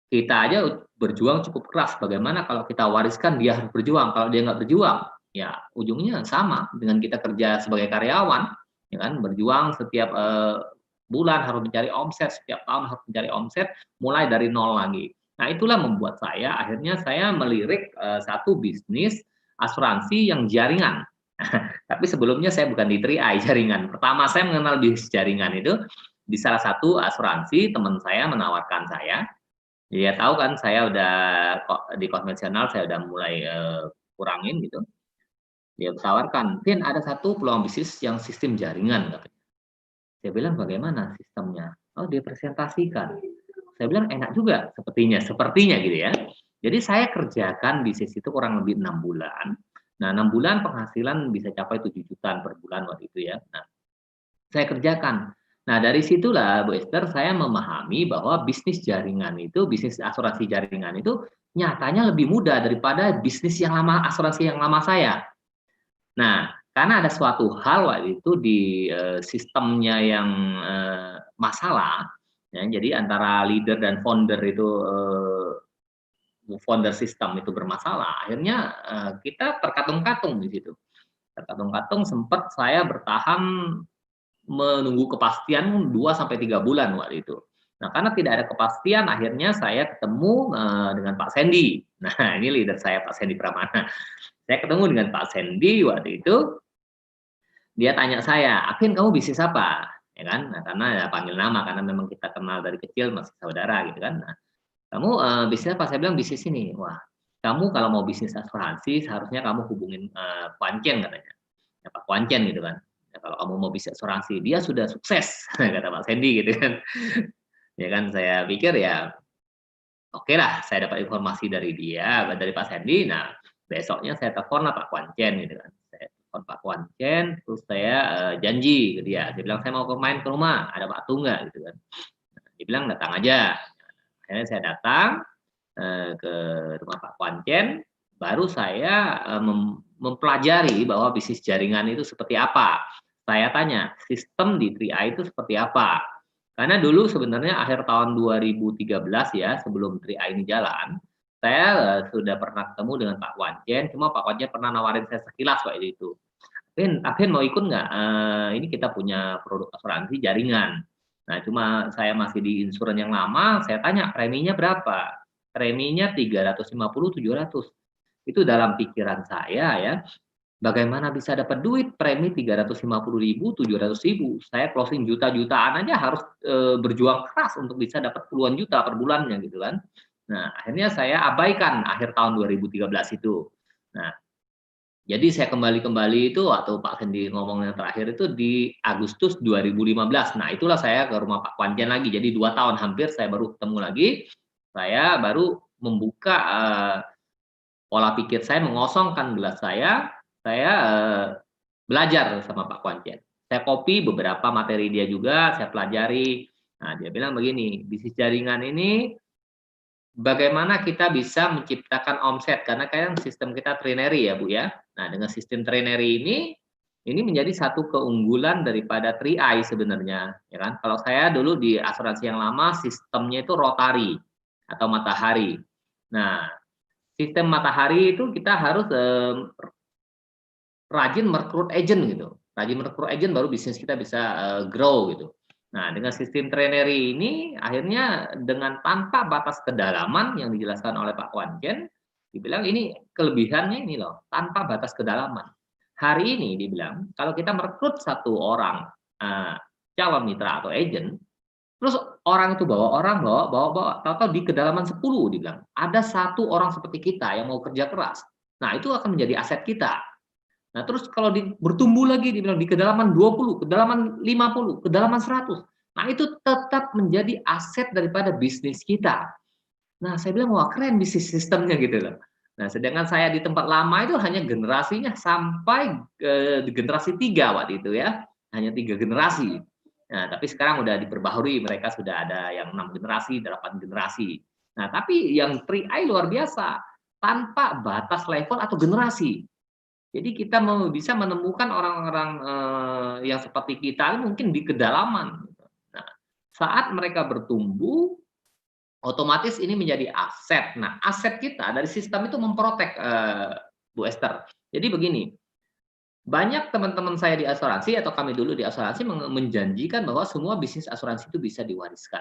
S3: kita aja berjuang cukup keras, bagaimana kalau kita wariskan dia harus berjuang, kalau dia nggak berjuang, ya ujungnya sama dengan kita kerja sebagai karyawan, ya kan? Berjuang setiap bulan harus mencari omset, setiap tahun harus mencari omset, mulai dari nol lagi. Nah, itulah membuat saya akhirnya saya melirik satu bisnis asuransi yang jaringan. Tapi sebelumnya saya bukan di 3i jaringan. Pertama saya mengenal bisnis jaringan itu di salah satu asuransi, teman saya menawarkan saya. Dia tahu kan saya udah di konvensional saya udah mulai kurangin gitu. Dia tawarkan, "Vin, ada satu peluang bisnis yang sistem jaringan," katanya. Saya bilang, "Bagaimana sistemnya?" Oh, dia presentasikan. Saya bilang, "Enak juga sepertinya gitu ya." Jadi saya kerjakan bisnis itu kurang lebih 6 bulan. Nah, 6 bulan penghasilan bisa capai 7 jutaan per bulan waktu itu ya. Nah, saya kerjakan. Nah, dari situlah Bu Esther saya memahami bahwa bisnis jaringan itu, bisnis asuransi jaringan itu nyatanya lebih mudah daripada bisnis yang lama, asuransi yang lama saya. Nah, karena ada suatu hal waktu itu di sistemnya yang masalah, ya, jadi antara leader dan founder itu founder sistem itu bermasalah, akhirnya kita terkatung-katung di situ. Terkatung-katung sempat saya bertahan menunggu kepastian 2 sampai 3 bulan waktu itu. Nah, karena tidak ada kepastian, akhirnya saya ketemu dengan Pak Sandy. Nah, ini leader saya, Pak Sandy Pramana. Saya ketemu dengan Pak Sandy waktu itu, dia tanya saya, "Afin, kamu bisnis apa?" Ya kan, nah, karena ya panggil nama, karena memang kita kenal dari kecil, masih saudara gitu kan. Nah, "Kamu bisnis apa?" Saya bilang, "Bisnis ini." "Wah, kamu kalau mau bisnis asuransi, seharusnya kamu hubungin Kuancen," katanya. Ya, Pak Kuancen gitu kan. "Ya, kalau kamu mau bisnis asuransi, dia sudah sukses," kata Pak Sandy gitu kan. Ya kan, saya pikir ya oke lah, saya dapat informasi dari dia, dari Pak Sandy. Nah, besoknya saya telepon lah Pak Kuancen gitu kan. Saya telepon Pak Kuancen, terus saya janji ke dia. Dia bilang, "Saya mau main ke rumah, ada waktu nggak?" Gitu kan. Nah, dia bilang, "Datang aja." Akhirnya saya datang ke rumah Pak Kuancen, baru saya mempelajari bahwa bisnis jaringan itu seperti apa. Saya tanya, sistem di 3i itu seperti apa? Karena dulu sebenarnya akhir tahun 2013 ya, sebelum 3i ini jalan, saya sudah pernah ketemu dengan Pak Kuancen, cuma Pak Kuancen pernah nawarin saya sekilas waktu itu. Afin mau ikut nggak? Ini kita punya produk asuransi jaringan. Nah, cuma saya masih di insuran yang lama, saya tanya preminya berapa? Preminya 350, 700. Itu dalam pikiran saya ya, bagaimana bisa dapat duit premi 350.000, 700.000. Saya closing juta-jutaan aja harus berjuang keras untuk bisa dapat puluhan juta per bulannya gitu kan. Nah, akhirnya saya abaikan akhir tahun 2013 itu. Nah, jadi saya kembali itu waktu Pak Sandy ngomong yang terakhir itu di Agustus 2015. Nah, itulah saya ke rumah Pak Kuancen lagi. Jadi 2 tahun hampir saya baru ketemu lagi. Saya baru membuka pola pikir saya, mengosongkan gelas saya belajar sama Pak Kuancen. Saya copy beberapa materi dia juga, saya pelajari. Nah, dia bilang begini, bisnis jaringan ini bagaimana kita bisa menciptakan omset, karena kan sistem kita trinary ya Bu ya. Nah, dengan sistem trinary ini menjadi satu keunggulan daripada 3i sebenarnya, ya kan. Kalau saya dulu di asuransi yang lama sistemnya itu rotari atau matahari. Nah, sistem matahari itu kita harus rajin merekrut agent gitu. Rajin merekrut agent baru bisnis kita bisa grow gitu. Nah, dengan sistem trinary ini akhirnya dengan tanpa batas kedalaman yang dijelaskan oleh Pak Kuancen, dibilang ini kelebihannya ini loh, tanpa batas kedalaman. Hari ini dibilang kalau kita merekrut satu orang calon mitra atau agent, terus orang itu bawa, tahu-tahu di kedalaman 10 dibilang. Ada satu orang seperti kita yang mau kerja keras. Nah, itu akan menjadi aset kita. Nah, terus kalau bertumbuh lagi dibilang di kedalaman 20, kedalaman 50, kedalaman 100. Nah, itu tetap menjadi aset daripada bisnis kita. Nah, saya bilang, wah keren bisnis sistemnya gitu loh. Nah, sedangkan saya di tempat lama itu hanya generasinya sampai generasi 3 waktu itu ya. Hanya 3 generasi. Nah, tapi sekarang udah diperbaharui, mereka sudah ada yang 6 generasi, 8 generasi. Nah, tapi yang 3i luar biasa, tanpa batas level atau generasi. Jadi kita bisa menemukan orang-orang yang seperti kita mungkin di kedalaman. Nah, saat mereka bertumbuh, otomatis ini menjadi aset. Nah, aset kita dari sistem itu memprotek, Bu Esther. Jadi begini, banyak teman-teman saya di asuransi atau kami dulu di asuransi menjanjikan bahwa semua bisnis asuransi itu bisa diwariskan.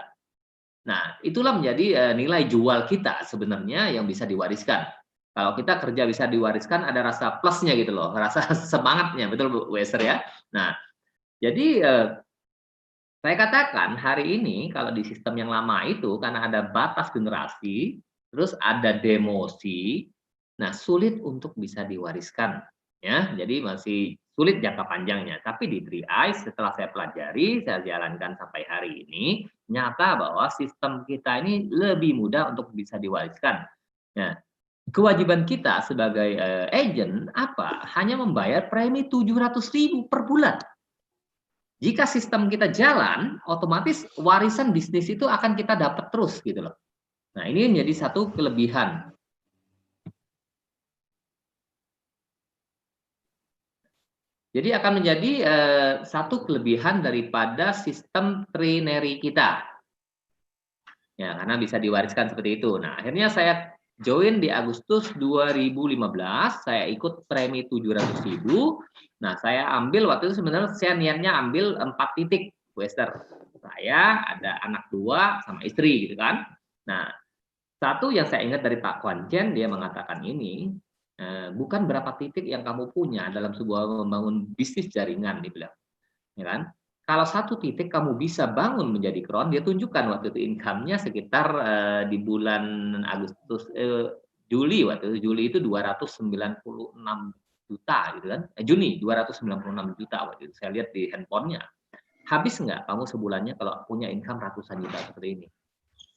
S3: Nah, itulah menjadi nilai jual kita sebenarnya yang bisa diwariskan. Kalau kita kerja bisa diwariskan, ada rasa plusnya gitu loh, rasa semangatnya, betul Bu Esther ya. Nah, jadi saya katakan hari ini kalau di sistem yang lama itu karena ada batas generasi, terus ada demosi, nah sulit untuk bisa diwariskan ya. Jadi masih sulit jangka panjangnya. Tapi di 3i setelah saya pelajari, saya jalankan sampai hari ini, nyata bahwa sistem kita ini lebih mudah untuk bisa diwariskan. Nah, kewajiban kita sebagai agent apa? Hanya membayar premi 700.000 per bulan. Jika sistem kita jalan, otomatis warisan bisnis itu akan kita dapat terus gitu loh. Nah, ini menjadi satu kelebihan. Jadi akan menjadi satu kelebihan daripada sistem trinary kita. Ya, karena bisa diwariskan seperti itu. Nah, akhirnya saya join di Agustus 2015, saya ikut premi 700.000. Nah, saya ambil waktu itu sebenarnya saya niatnya ambil 4 titik, Bu Esther. saya ada anak 2 sama istri gitu kan. Nah, satu yang saya ingat dari Pak Kuan Chen, dia mengatakan ini, bukan berapa titik yang kamu punya dalam sebuah membangun bisnis jaringan, dia bilang, ya kan? Kalau satu titik kamu bisa bangun menjadi kron, dia tunjukkan waktu itu income-nya sekitar di bulan Agustus, Juli, waktu itu Juli itu 296 juta gitu kan, Juni 296 juta waktu itu saya lihat di handphonenya. Habis nggak kamu sebulannya kalau punya income ratusan juta seperti ini?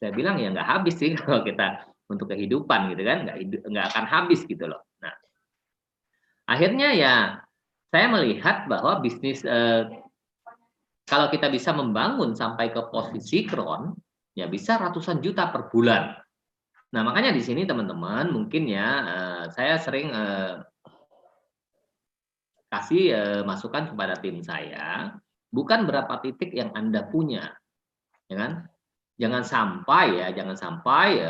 S3: Saya bilang ya nggak habis sih kalau kita untuk kehidupan gitu kan, nggak akan habis gitu loh. Nah, akhirnya ya saya melihat bahwa bisnis kalau kita bisa membangun sampai ke posisi kron, ya bisa ratusan juta per bulan. Nah, makanya di sini teman-teman mungkin ya saya sering kasih masukan kepada tim saya, bukan berapa titik yang Anda punya, ya kan? Jangan sampai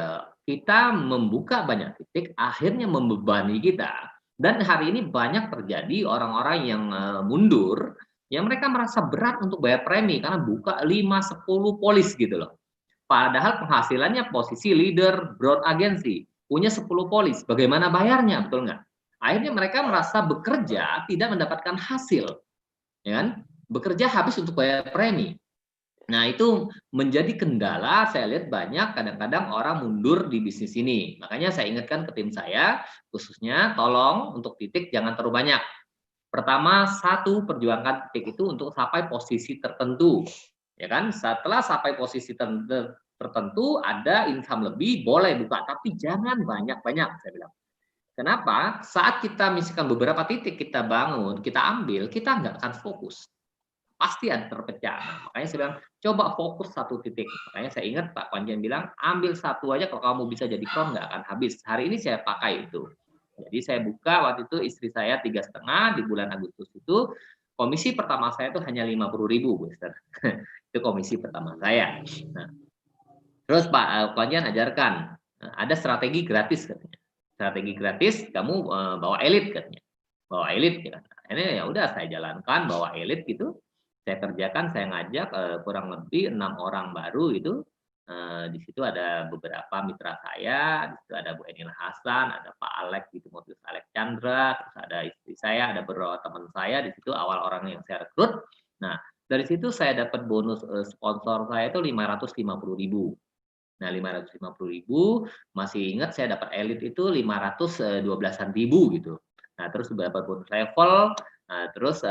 S3: kita membuka banyak titik, akhirnya membebani kita. Dan hari ini banyak terjadi orang-orang yang mundur, yang mereka merasa berat untuk bayar premi karena buka 5-10 polis gitu loh. Padahal penghasilannya posisi leader broad agency, punya 10 polis, bagaimana bayarnya, betul nggak? Akhirnya mereka merasa bekerja tidak mendapatkan hasil, ya kan? Bekerja habis untuk bayar premi. Nah, itu menjadi kendala, saya lihat banyak kadang-kadang orang mundur di bisnis ini. Makanya saya ingatkan ke tim saya, khususnya tolong untuk titik jangan terlalu banyak. Pertama, satu, perjuangkan titik itu untuk sampai posisi tertentu. Ya kan? Setelah sampai posisi tertentu, ada income lebih, boleh buka, tapi jangan banyak-banyak, saya bilang. Kenapa? Saat kita misalkan beberapa titik kita bangun, kita ambil, kita nggak akan fokus. Pasti ada terpecah. Makanya saya bilang, coba fokus satu titik. Makanya saya ingat Pak Panjen bilang, ambil satu aja kalau kamu bisa jadi kron nggak akan habis. Hari ini saya pakai itu. Jadi saya buka waktu itu istri saya 3,5 di bulan Agustus itu, komisi pertama saya itu hanya 50.000, Bu Esther. Itu komisi pertama saya. Nah, terus Pak Panjen ajarkan, ada strategi gratis katanya. Strategi gratis, kamu bawa elit katanya. Bawa elit ya. Ini ya udah saya jalankan bawa elit gitu. Saya kerjakan, saya ngajak kurang lebih 6 orang baru itu. Di situ ada beberapa mitra saya, di situ ada Bu Enil Hasan, ada Pak Alex gitu, Motius Alex Chandra, terus ada istri saya, ada beberapa teman saya di situ awal orang yang saya rekrut. Nah, dari situ saya dapat bonus sponsor saya itu 550.000. Nah, 550.000 masih ingat saya dapat elit itu 512-an ribu gitu. Nah, terus dapat bonus level. Nah, terus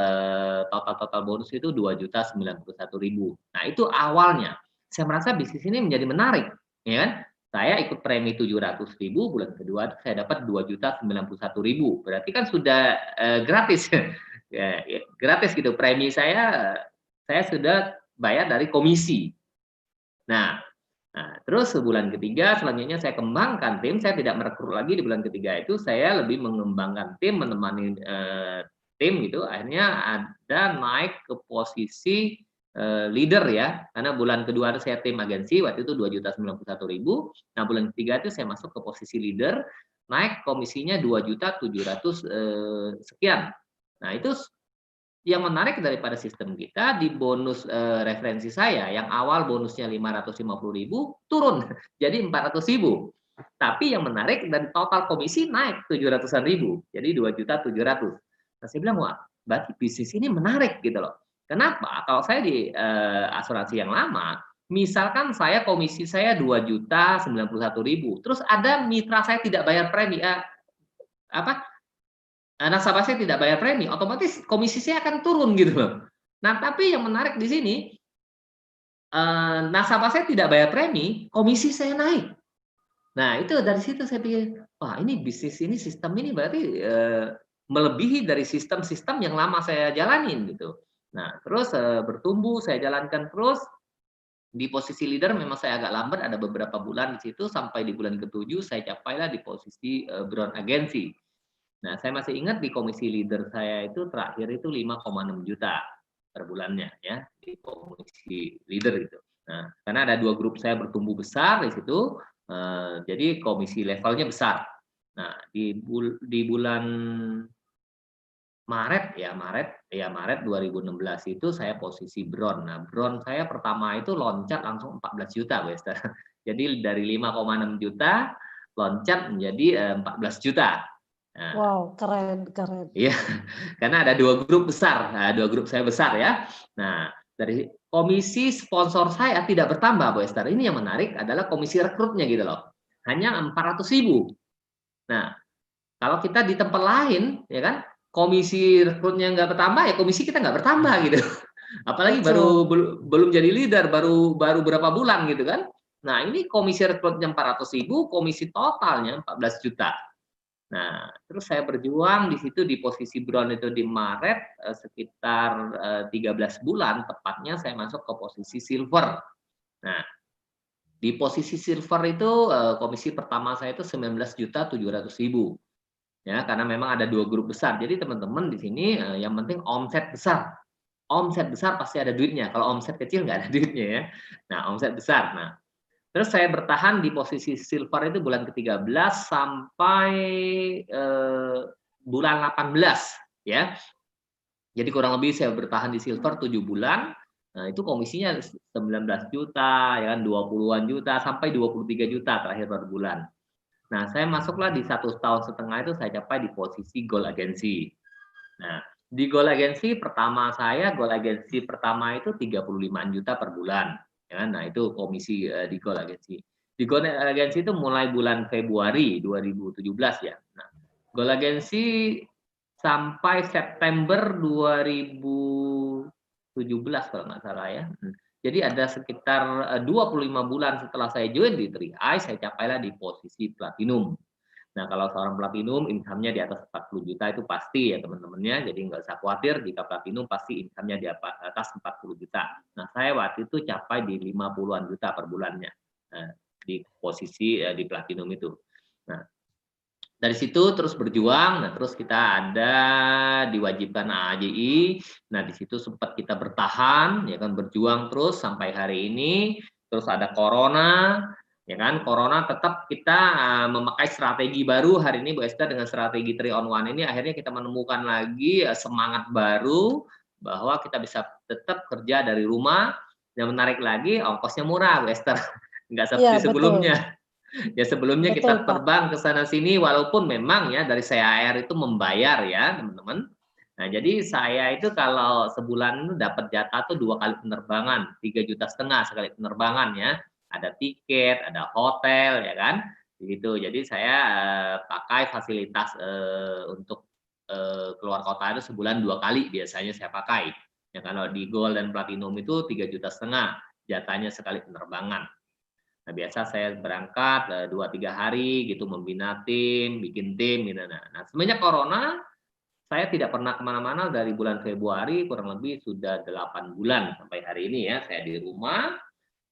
S3: total bonus itu 2.091.000. Nah, itu awalnya. Saya merasa bisnis ini menjadi menarik, ya kan? Saya ikut premi 700.000, bulan kedua saya dapat 2.091.000. Berarti kan sudah gratis. Ya, gratis gitu. Premi saya sudah bayar dari komisi. Nah, terus sebulan ketiga selanjutnya saya kembangkan tim, saya tidak merekrut lagi di bulan ketiga itu, saya lebih mengembangkan tim, menemani tim gitu, akhirnya ada naik ke posisi leader ya, karena bulan kedua saya tim agensi, waktu itu 2.091.000, nah bulan ketiga itu saya masuk ke posisi leader, naik komisinya 2.700.000 sekian. Nah itu yang menarik daripada sistem kita di bonus referensi saya yang awal bonusnya 550.000 turun jadi 400.000. Tapi yang menarik dan total komisi naik 700-an ribu jadi 2.700.000. Nah, saya bilang wah berarti bisnis ini menarik gitu loh. Kenapa? Kalau saya di asuransi yang lama, misalkan saya komisi saya 2.091.000, terus ada mitra saya tidak bayar premi nasabah saya tidak bayar premi, otomatis komisi saya akan turun gitu loh. Nah, tapi yang menarik di sini, nasabah saya tidak bayar premi, komisi saya naik. Nah, itu dari situ saya pikir, wah ini bisnis ini, sistem ini berarti melebihi dari sistem-sistem yang lama saya jalanin gitu. Nah, terus bertumbuh, saya jalankan terus. Di posisi leader memang saya agak lambat, ada beberapa bulan di situ, sampai di bulan ke-7 saya capailah di posisi brown agency. Nah, saya masih ingat di komisi leader saya itu terakhir itu 5,6 juta per bulannya ya, di komisi leader itu. Nah, karena ada 2 grup saya bertumbuh besar di situ, jadi komisi levelnya besar. Nah, di bulan Maret 2016 itu saya posisi bron. Nah, bron saya pertama itu loncat langsung 14 juta, Bu Esther. Jadi dari 5,6 juta loncat menjadi 14 juta. Nah,
S1: Wow, keren, keren.
S3: iya, karena ada dua grup besar, dua grup saya besar ya. Nah, dari komisi sponsor saya tidak bertambah, Bu Esther. Ini yang menarik adalah komisi rekrutnya gitu loh. Hanya 400.000. Nah, kalau kita di tempat lain, ya kan, komisi rekrutnya nggak bertambah, ya komisi kita nggak bertambah gitu. Apalagi
S1: Betul.
S3: belum jadi leader, baru berapa bulan gitu kan. Nah, ini komisi rekrutnya 400.000, komisi totalnya 14 juta. Nah, terus saya berjuang di situ di posisi bron itu di Maret sekitar 13 bulan, tepatnya saya masuk ke posisi silver. Nah, di posisi silver itu komisi pertama saya itu 19.700.000. Ya, karena memang ada dua grup besar. Jadi teman-teman di sini yang penting omset besar. Omset besar pasti ada duitnya. Kalau omset kecil nggak ada duitnya ya. Nah, omset besar. Nah, terus saya bertahan di posisi silver itu bulan ke-13 sampai bulan 18 ya. Jadi kurang lebih saya bertahan di silver 7 bulan. Nah, itu komisinya 19 juta, ya kan 20-an juta sampai 23 juta terakhir per bulan. Nah, saya masuklah di 1,5 tahun itu saya capai di posisi gold agency. Nah, di gold agency pertama itu 35 juta per bulan. Ya, nah, itu komisi di gold agency. Di gold agency itu mulai bulan Februari 2017 ya. Nah, gold agency sampai September 2017 kalau nggak salah ya. Jadi ada sekitar 25 bulan setelah saya join di 3i, saya capailah di posisi platinum. Nah, kalau seorang platinum income-nya di atas 40 juta itu pasti ya teman-temannya, jadi nggak usah khawatir jika platinum pasti income-nya di atas 40 juta. Nah, saya waktu itu capai di 50-an juta per bulannya di posisi di platinum itu. Nah, dari situ terus berjuang, nah terus kita ada diwajibkan AAJI, nah di situ sempat kita bertahan, ya kan berjuang terus sampai hari ini, terus ada corona, ya kan corona tetap kita memakai strategi baru hari ini Bu Esther dengan strategi 3 on 1 ini akhirnya kita menemukan lagi semangat baru bahwa kita bisa tetap kerja dari rumah, yang menarik lagi ongkosnya murah Bu Esther, nggak
S1: Iya,
S3: seperti
S1: betul.
S3: sebelumnya. Ya sebelumnya
S1: Betul,
S3: kita
S1: Pak.
S3: terbang ke sana sini walaupun memang ya dari CAR itu membayar ya teman-teman. Nah jadi saya itu kalau sebulan itu dapat jatah tuh 2 kali penerbangan, 3,5 juta sekali penerbangan ya. Ada tiket, ada hotel ya kan. Begitu. Jadi saya pakai fasilitas untuk keluar kota itu sebulan 2 kali biasanya saya pakai. Ya kalau di Gold dan Platinum itu 3,5 juta jatahnya sekali penerbangan. Nah, biasa saya berangkat 2-3 hari gitu membina tim, bikin tim gitu. Nah, semenjak corona saya tidak pernah kemana-mana dari bulan Februari kurang lebih sudah 8 bulan sampai hari ini ya saya di rumah.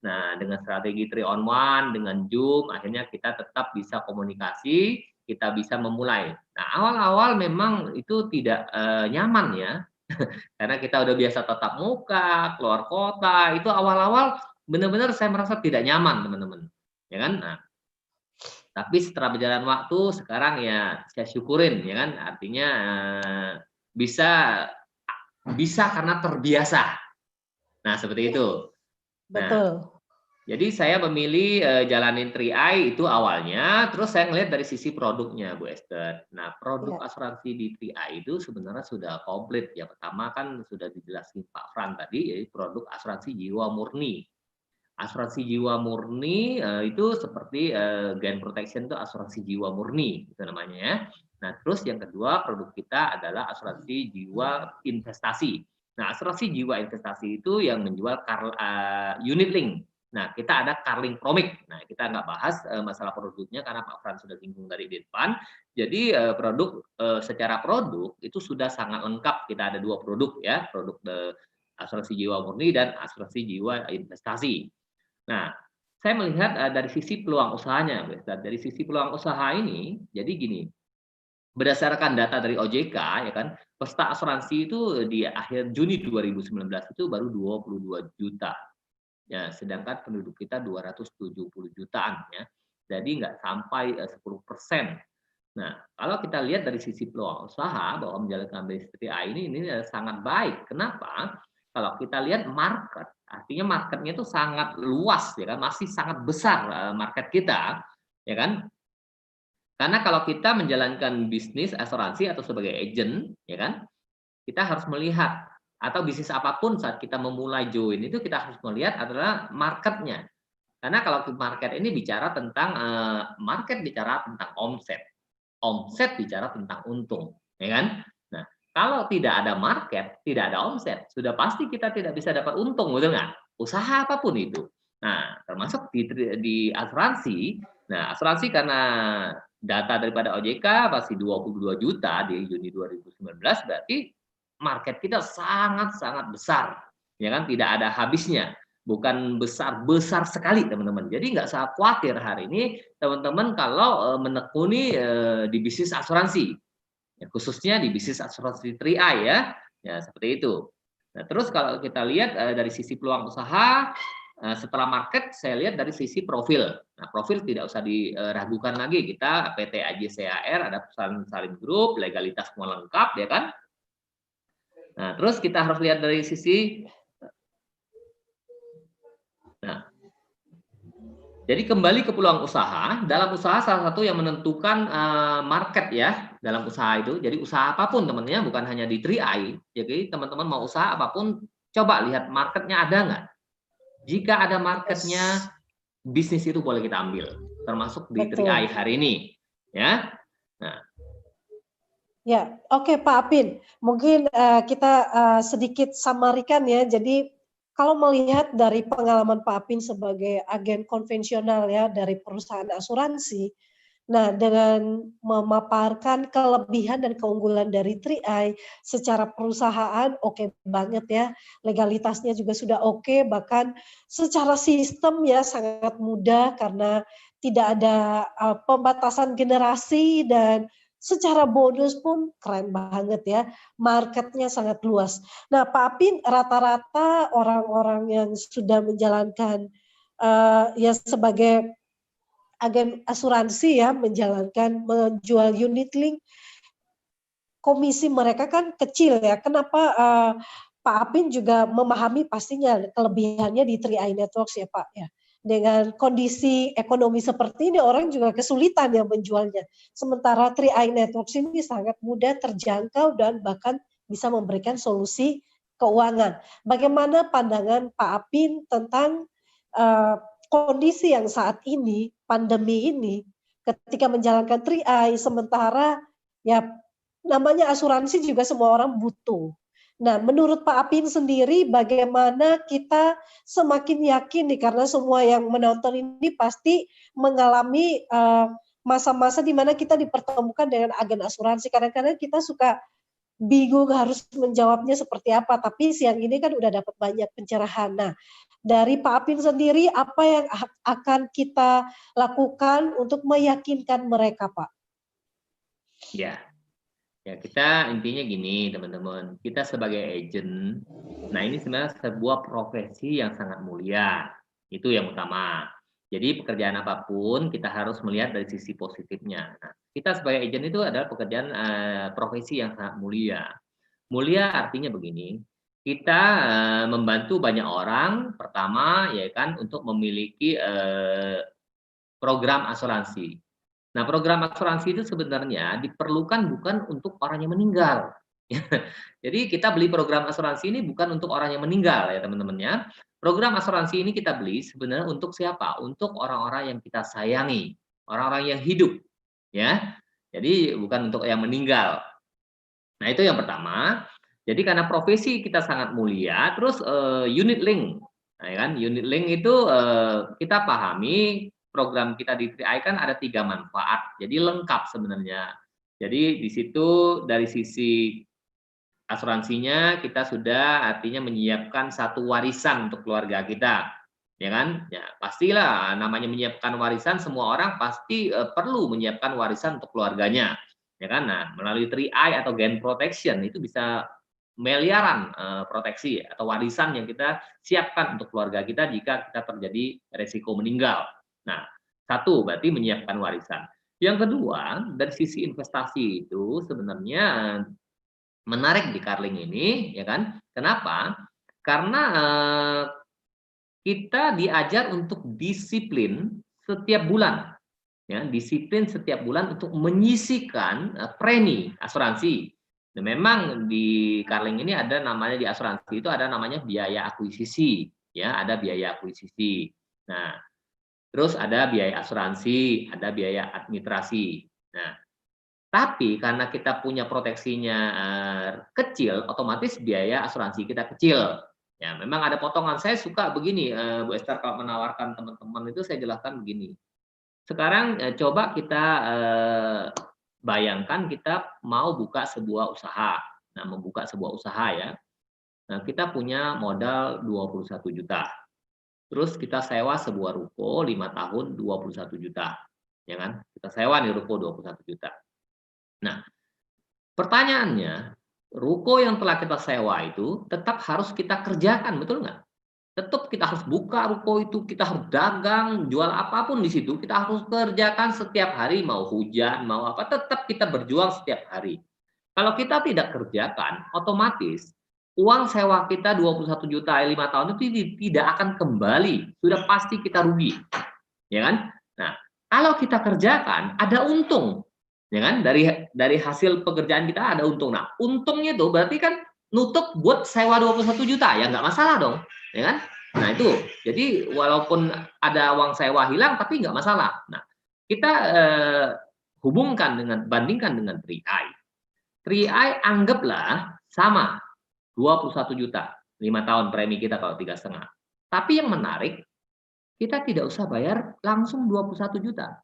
S3: Nah, dengan strategi 3 on 1 dengan Zoom akhirnya kita tetap bisa komunikasi, kita bisa memulai. Nah, awal-awal memang itu tidak nyaman ya. Karena kita udah biasa tatap muka, keluar kota, itu awal-awal benar-benar saya merasa tidak nyaman, teman-teman. Ya kan? Nah, tapi setelah berjalan waktu sekarang ya saya syukurin ya kan, artinya bisa bisa karena terbiasa. Nah, seperti itu. Nah,
S1: Betul.
S3: jadi saya memilih jalanin 3i itu awalnya, terus saya ngelihat dari sisi produknya, Bu Esther. Nah, produk
S1: Ya.
S3: asuransi di 3i itu sebenarnya sudah komplit. Yang pertama kan sudah dijelasin Pak Fran tadi, yaitu produk asuransi jiwa murni. Asuransi jiwa murni itu seperti Gain Protection itu asuransi jiwa murni, itu namanya ya. Nah, terus yang kedua produk kita adalah asuransi jiwa investasi. Nah, asuransi jiwa investasi itu yang menjual unit link. Nah, kita ada Carling Promic. Nah, kita nggak bahas masalah produknya karena Pak Fran sudah singgung dari di depan. Jadi produk secara produk itu sudah sangat lengkap. Kita ada 2 produk ya, produk asuransi jiwa murni dan asuransi jiwa investasi. Nah, saya melihat dari sisi peluang usahanya, dari sisi peluang usaha ini, jadi gini, berdasarkan data dari OJK, ya kan, peserta asuransi itu di akhir Juni 2019 itu baru 22 juta. Ya, sedangkan penduduk kita 270 jutaan ya. Jadi nggak sampai 10%. Nah, kalau kita lihat dari sisi peluang usaha bahwa menjalankan bisnis 3i ini sangat baik. Kenapa? Kalau kita lihat market, artinya marketnya itu sangat luas, ya kan, masih sangat besar market kita, ya kan. Karena kalau kita menjalankan bisnis asuransi atau sebagai agent, ya kan, kita harus melihat atau bisnis apapun saat kita memulai join itu kita harus melihat adalah marketnya. Karena kalau market ini bicara tentang market bicara tentang omset. Omset bicara tentang untung, ya kan? Nah, kalau tidak ada market, tidak ada omset, sudah pasti kita tidak bisa dapat untung, betul nggak? Usaha apapun itu. Nah, termasuk di asuransi. Nah, asuransi karena data daripada OJK masih 22 juta di Juni 2019, berarti market kita sangat-sangat besar, ya kan? Tidak ada habisnya. Bukan besar sekali teman-teman. Jadi nggak usah khawatir hari ini teman-teman kalau menekuni di bisnis asuransi, ya, khususnya di bisnis asuransi 3i ya, ya seperti itu. Nah terus kalau kita lihat dari sisi peluang usaha, setelah market saya lihat dari sisi profil. Nah profil tidak usah diragukan lagi, kita PT AJCAR ada perusahaan salin grup, legalitas semua lengkap ya kan. Nah terus kita harus lihat dari sisi jadi kembali ke peluang usaha, dalam usaha salah satu yang menentukan market ya, dalam usaha itu. Jadi usaha apapun teman-teman, bukan hanya di 3i. Jadi teman-teman mau usaha apapun, coba lihat marketnya ada nggak. Jika ada marketnya, bisnis itu boleh kita ambil, termasuk di 3i hari ini. Ya. Nah.
S1: Ya, oke Pak Apin. Mungkin kita sedikit samarikan ya. Jadi kalau melihat dari pengalaman Pak Apin sebagai agen konvensional ya dari perusahaan asuransi, nah dengan memaparkan kelebihan dan keunggulan dari 3i secara perusahaan oke banget ya, legalitasnya juga sudah oke, bahkan secara sistem ya sangat mudah karena tidak ada pembatasan generasi dan secara bonus pun keren banget ya, marketnya sangat luas. Nah Pak Apin, rata-rata orang-orang yang sudah menjalankan ya sebagai agen asuransi ya menjalankan menjual unit link, komisi mereka kan kecil ya. Kenapa Pak Apin juga memahami pastinya kelebihannya di 3i Networks ya Pak ya. Dengan kondisi ekonomi seperti ini orang juga kesulitan ya menjualnya. Sementara 3i Networks ini sangat mudah terjangkau dan bahkan bisa memberikan solusi keuangan. Bagaimana pandangan Pak Apin tentang kondisi yang saat ini, pandemi ini, ketika menjalankan 3i, sementara ya namanya asuransi juga semua orang butuh. Nah, menurut Pak Apin sendiri bagaimana kita semakin yakin nih, karena semua yang menonton ini pasti mengalami masa-masa di mana kita dipertemukan dengan agen asuransi. Kadang-kadang kita suka bingung harus menjawabnya seperti apa, tapi siang ini kan udah dapat banyak pencerahan. Nah, dari Pak Apin sendiri apa yang akan kita lakukan untuk meyakinkan mereka, Pak?
S3: Ya, ya kita intinya gini teman-teman, kita sebagai agent, nah ini sebenarnya sebuah profesi yang sangat mulia, itu yang utama. Jadi pekerjaan apapun kita harus melihat dari sisi positifnya. Nah, kita sebagai agent itu adalah pekerjaan profesi yang sangat mulia. Mulia artinya begini, kita membantu banyak orang, pertama ya kan untuk memiliki program asuransi. Nah, program asuransi itu sebenarnya diperlukan bukan untuk orang yang meninggal. Jadi kita beli program asuransi ini bukan untuk orang yang meninggal ya teman-teman ya. Program asuransi ini kita beli sebenarnya untuk siapa? Untuk orang-orang yang kita sayangi, orang-orang yang hidup ya. Jadi bukan untuk yang meninggal. Nah, itu yang pertama. Jadi karena profesi kita sangat mulia, terus unit link. Nah, ya kan? Unit link itu kita pahami program kita di 3i kan ada 3 manfaat. Jadi lengkap sebenarnya. Jadi di situ dari sisi asuransinya kita sudah artinya menyiapkan satu warisan untuk keluarga kita. Ya kan? Ya, pastilah namanya menyiapkan warisan semua orang pasti perlu menyiapkan warisan untuk keluarganya. Ya kan? Nah, melalui 3i atau Gen Protection itu bisa miliaran proteksi atau warisan yang kita siapkan untuk keluarga kita jika kita terjadi resiko meninggal. Nah, satu berarti menyiapkan warisan. Yang kedua, dari sisi investasi itu sebenarnya menarik di Carling ini, ya kan? Kenapa? Karena kita diajar untuk disiplin setiap bulan, ya, disiplin setiap bulan untuk menyisihkan premi asuransi. Dan memang di Carling ini ada namanya, di asuransi itu ada namanya biaya akuisisi, ya, ada biaya akuisisi. Nah, terus ada biaya asuransi, ada biaya administrasi. Nah, tapi karena kita punya proteksinya kecil, otomatis biaya asuransi kita kecil. Ya, memang ada potongan. Saya suka begini, Bu Esther, kalau menawarkan teman-teman itu saya jelaskan begini. Sekarang coba kita bayangkan kita mau buka sebuah usaha. Nah, membuka sebuah usaha ya. Nah, kita punya modal 21 juta. Terus kita sewa sebuah ruko 5 tahun 21 juta. Ya kan? Kita sewa nih ruko 21 juta. Nah, pertanyaannya, ruko yang telah kita sewa itu tetap harus kita kerjakan, betul nggak? Tetap kita harus buka ruko itu, kita harus dagang, jual apapun di situ, kita harus kerjakan setiap hari, mau hujan, mau apa, tetap kita berjuang setiap hari. Kalau kita tidak kerjakan, otomatis uang sewa kita 21 juta 5 tahun itu tidak akan kembali, sudah pasti kita rugi. Ya kan? Nah, kalau kita kerjakan ada untung. Ya kan? Dari hasil pekerjaan kita ada untung. Nah, untungnya itu berarti kan nutup buat sewa 21 juta, ya nggak masalah dong. Ya kan? Nah, itu. Jadi walaupun ada uang sewa hilang tapi nggak masalah. Nah, kita bandingkan dengan 3i. 3i anggaplah sama 21 juta, 5 tahun premi kita kalau 3,5. Tapi yang menarik, kita tidak usah bayar langsung 21 juta.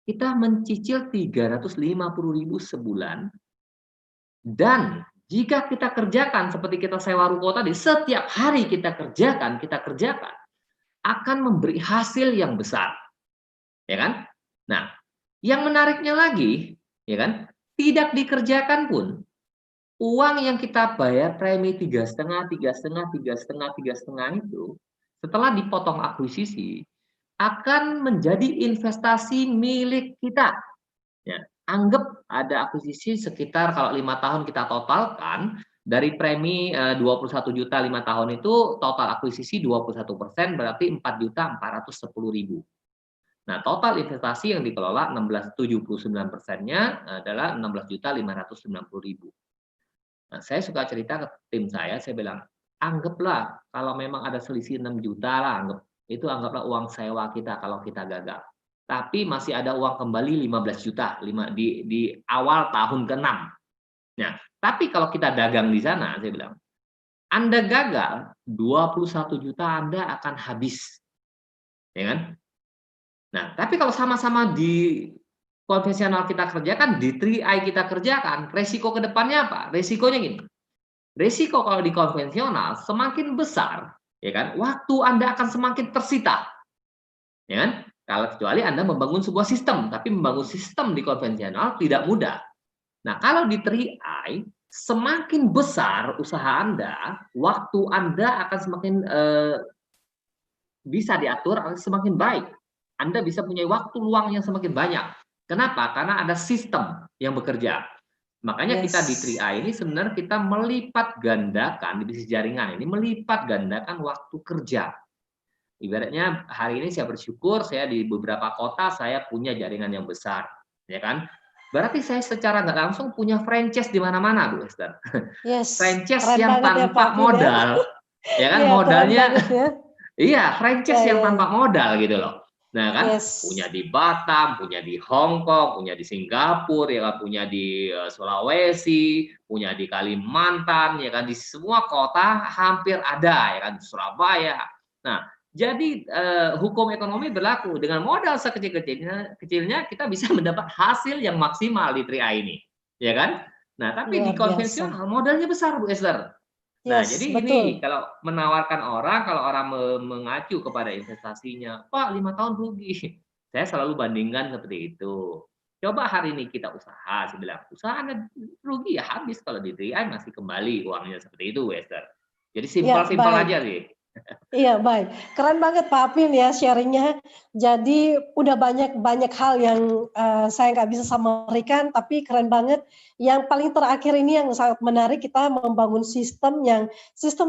S3: Kita mencicil 350.000 sebulan. Dan jika kita kerjakan seperti kita sewa ruko tadi, setiap hari kita kerjakan, akan memberi hasil yang besar. Ya kan? Nah, yang menariknya lagi, ya kan? Tidak dikerjakan pun, uang yang kita bayar premi 3,5 itu, setelah dipotong akuisisi, akan menjadi investasi milik kita. Ya, anggap ada akuisisi sekitar, kalau 5 tahun kita totalkan, dari premi 21 juta 5 tahun itu, total akuisisi 21%, berarti 4.410.000. Nah, total investasi yang dikelola 79%-nya adalah 16.590.000. Nah, saya suka cerita ke tim saya bilang, anggaplah kalau memang ada selisih 6 juta lah, anggaplah uang sewa kita kalau kita gagal. Tapi masih ada uang kembali 15 juta di awal tahun ke-6. Nah, tapi kalau kita dagang di sana, saya bilang, Anda gagal, 21 juta Anda akan habis. Ya kan? Nah, tapi kalau sama-sama di konvensional kita kerjakan, di 3i kita kerjakan, resiko ke depannya apa? Resikonya gini. Resiko kalau di konvensional semakin besar, ya kan? Waktu Anda akan semakin tersita. Ya kan? Kalau kecuali Anda membangun sebuah sistem, tapi membangun sistem di konvensional tidak mudah. Nah, kalau di 3i semakin besar usaha Anda, waktu Anda akan semakin bisa diatur, semakin baik. Anda bisa punya waktu luang yang semakin banyak. Kenapa? Karena ada sistem yang bekerja. Makanya kita di 3i ini sebenarnya kita melipat gandakan di bisnis jaringan ini, melipat gandakan waktu kerja. Ibaratnya hari ini saya bersyukur saya di beberapa kota saya punya jaringan yang besar, ya kan? Berarti saya secara nggak langsung punya franchise di mana-mana, Bu Esther. Franchise yang tanpa modal, ya kan? Modalnya, iya, franchise yang tanpa modal gitu loh. Nah kan, punya di Batam, punya di Hong Kong, punya di Singapura, ya kan, punya di Sulawesi, punya di Kalimantan, ya kan, di semua kota hampir ada, ya kan, di Surabaya. Nah, jadi hukum ekonomi berlaku, dengan modal sekecil-kecilnya kita bisa mendapat hasil yang maksimal di 3i ini, ya kan? Nah, tapi di konvensional modalnya besar, Bu Esther. Nah, jadi betul. Ini kalau menawarkan orang, kalau orang mengacu kepada investasinya, Pak 5 tahun rugi. Saya selalu bandingkan seperti itu. Coba hari ini kita usaha, saya bilang, usaha Anda rugi ya habis, kalau di 3i masih kembali uangnya seperti itu, Esther. Jadi simpel-simpel aja sih.
S1: Iya, baik. Keren banget Pak Apin ya sharingnya. Jadi udah banyak hal yang saya nggak bisa samarikan, tapi keren banget. Yang paling terakhir ini yang sangat menarik, kita membangun sistemnya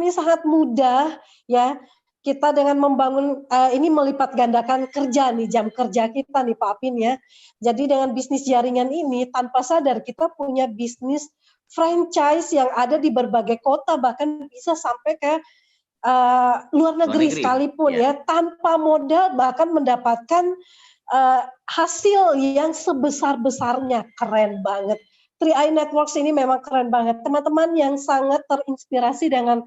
S1: sangat mudah ya. Kita dengan membangun ini melipat gandakan kerja nih, jam kerja kita nih Pak Apin ya. Jadi dengan bisnis jaringan ini tanpa sadar kita punya bisnis franchise yang ada di berbagai kota, bahkan bisa sampai ke luar negeri sekalipun ya, tanpa modal bahkan mendapatkan hasil yang sebesar-besarnya. Keren banget. 3i Networks ini memang keren banget. Teman-teman yang sangat terinspirasi dengan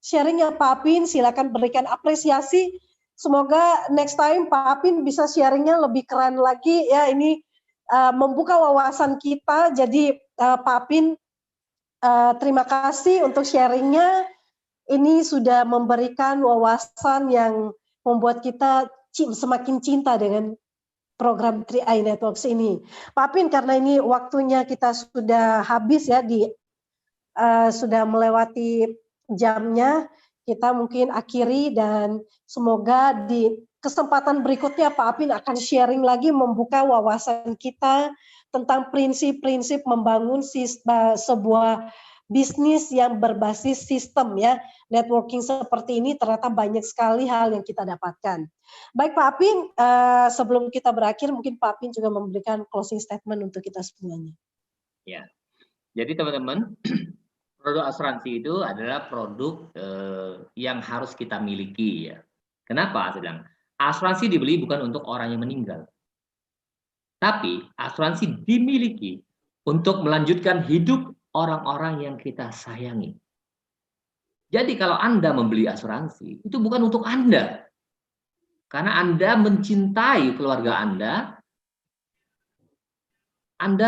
S1: sharingnya Pak Apin, silakan berikan apresiasi. Semoga next time Pak Apin bisa sharingnya lebih keren lagi ya. Ini membuka wawasan kita. Jadi Pak Apin, terima kasih untuk sharingnya. Ini sudah memberikan wawasan yang membuat kita semakin cinta dengan program 3i Networks ini. Pak Apin, karena ini waktunya kita sudah habis ya, sudah melewati jamnya, kita mungkin akhiri dan semoga di kesempatan berikutnya Pak Apin akan sharing lagi, membuka wawasan kita tentang prinsip-prinsip membangun sebuah bisnis yang berbasis sistem ya. Networking seperti ini ternyata banyak sekali hal yang kita dapatkan. Baik Pak Apin, sebelum kita berakhir mungkin Pak Apin juga memberikan closing statement untuk kita semuanya.
S3: Ya, jadi teman-teman, produk asuransi itu adalah produk yang harus kita miliki ya. Kenapa saya bilang? Asuransi dibeli bukan untuk orang yang meninggal. Tapi asuransi dimiliki untuk melanjutkan hidup orang-orang yang kita sayangi. Jadi kalau Anda membeli asuransi, itu bukan untuk Anda. Karena Anda mencintai keluarga Anda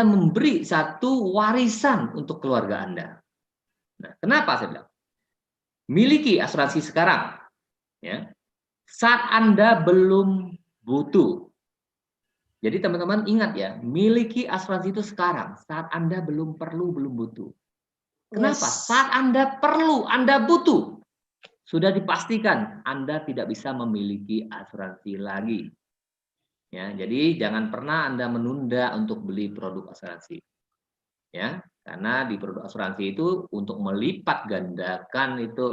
S3: memberi satu warisan untuk keluarga Anda. Nah, kenapa saya bilang? Miliki asuransi sekarang. Ya. Saat Anda belum butuh. Jadi teman-teman ingat ya, miliki asuransi itu sekarang, saat Anda belum perlu, belum butuh. Kenapa? Yes. Saat Anda perlu, Anda butuh, sudah dipastikan Anda tidak bisa memiliki asuransi lagi. Ya, jadi jangan pernah Anda menunda untuk beli produk asuransi. Ya, karena di produk asuransi itu untuk melipat gandakan itu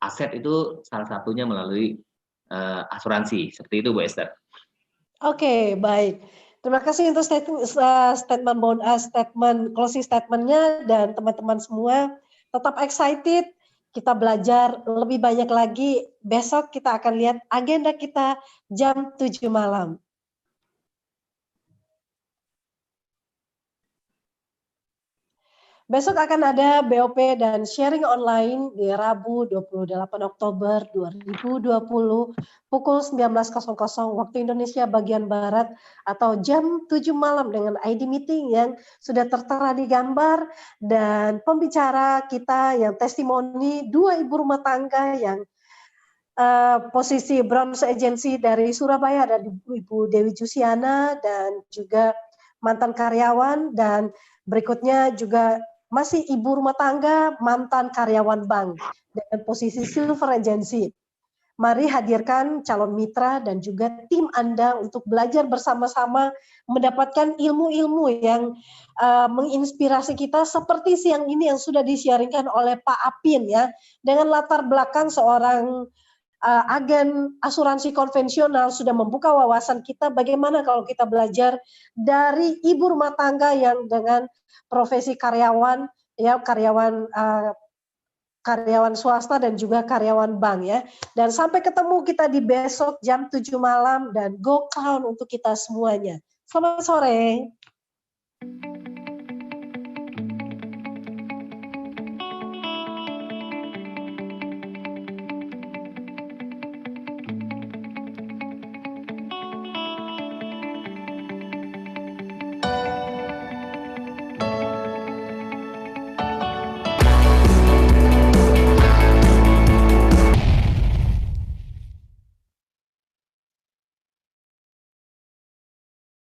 S3: aset itu salah satunya melalui asuransi. Seperti itu Bu Esther.
S1: Oke, baik. Terima kasih untuk statement closing statementnya, dan teman-teman semua tetap excited. Kita belajar lebih banyak lagi. Besok kita akan lihat agenda kita jam 7 malam. Besok akan ada BOP dan sharing online di Rabu 28 Oktober 2020 pukul 19.00 waktu Indonesia bagian Barat atau jam 7 malam dengan ID meeting yang sudah tertera di gambar, dan pembicara kita yang testimoni 2 ibu rumah tangga yang posisi bronze agency dari Surabaya, ada Ibu Dewi Jusiana dan juga mantan karyawan, dan berikutnya juga masih ibu rumah tangga, mantan karyawan bank dengan posisi silver agency. Mari hadirkan calon mitra dan juga tim Anda untuk belajar bersama-sama, mendapatkan ilmu-ilmu yang menginspirasi kita seperti siang ini yang sudah disiaringkan oleh Pak Apin ya, dengan latar belakang seorang agen asuransi konvensional, sudah membuka wawasan kita bagaimana kalau kita belajar dari ibu rumah tangga yang dengan profesi karyawan ya, karyawan swasta dan juga karyawan bank ya. Dan sampai ketemu kita di besok jam 7 malam, dan go crown untuk kita semuanya. Selamat sore.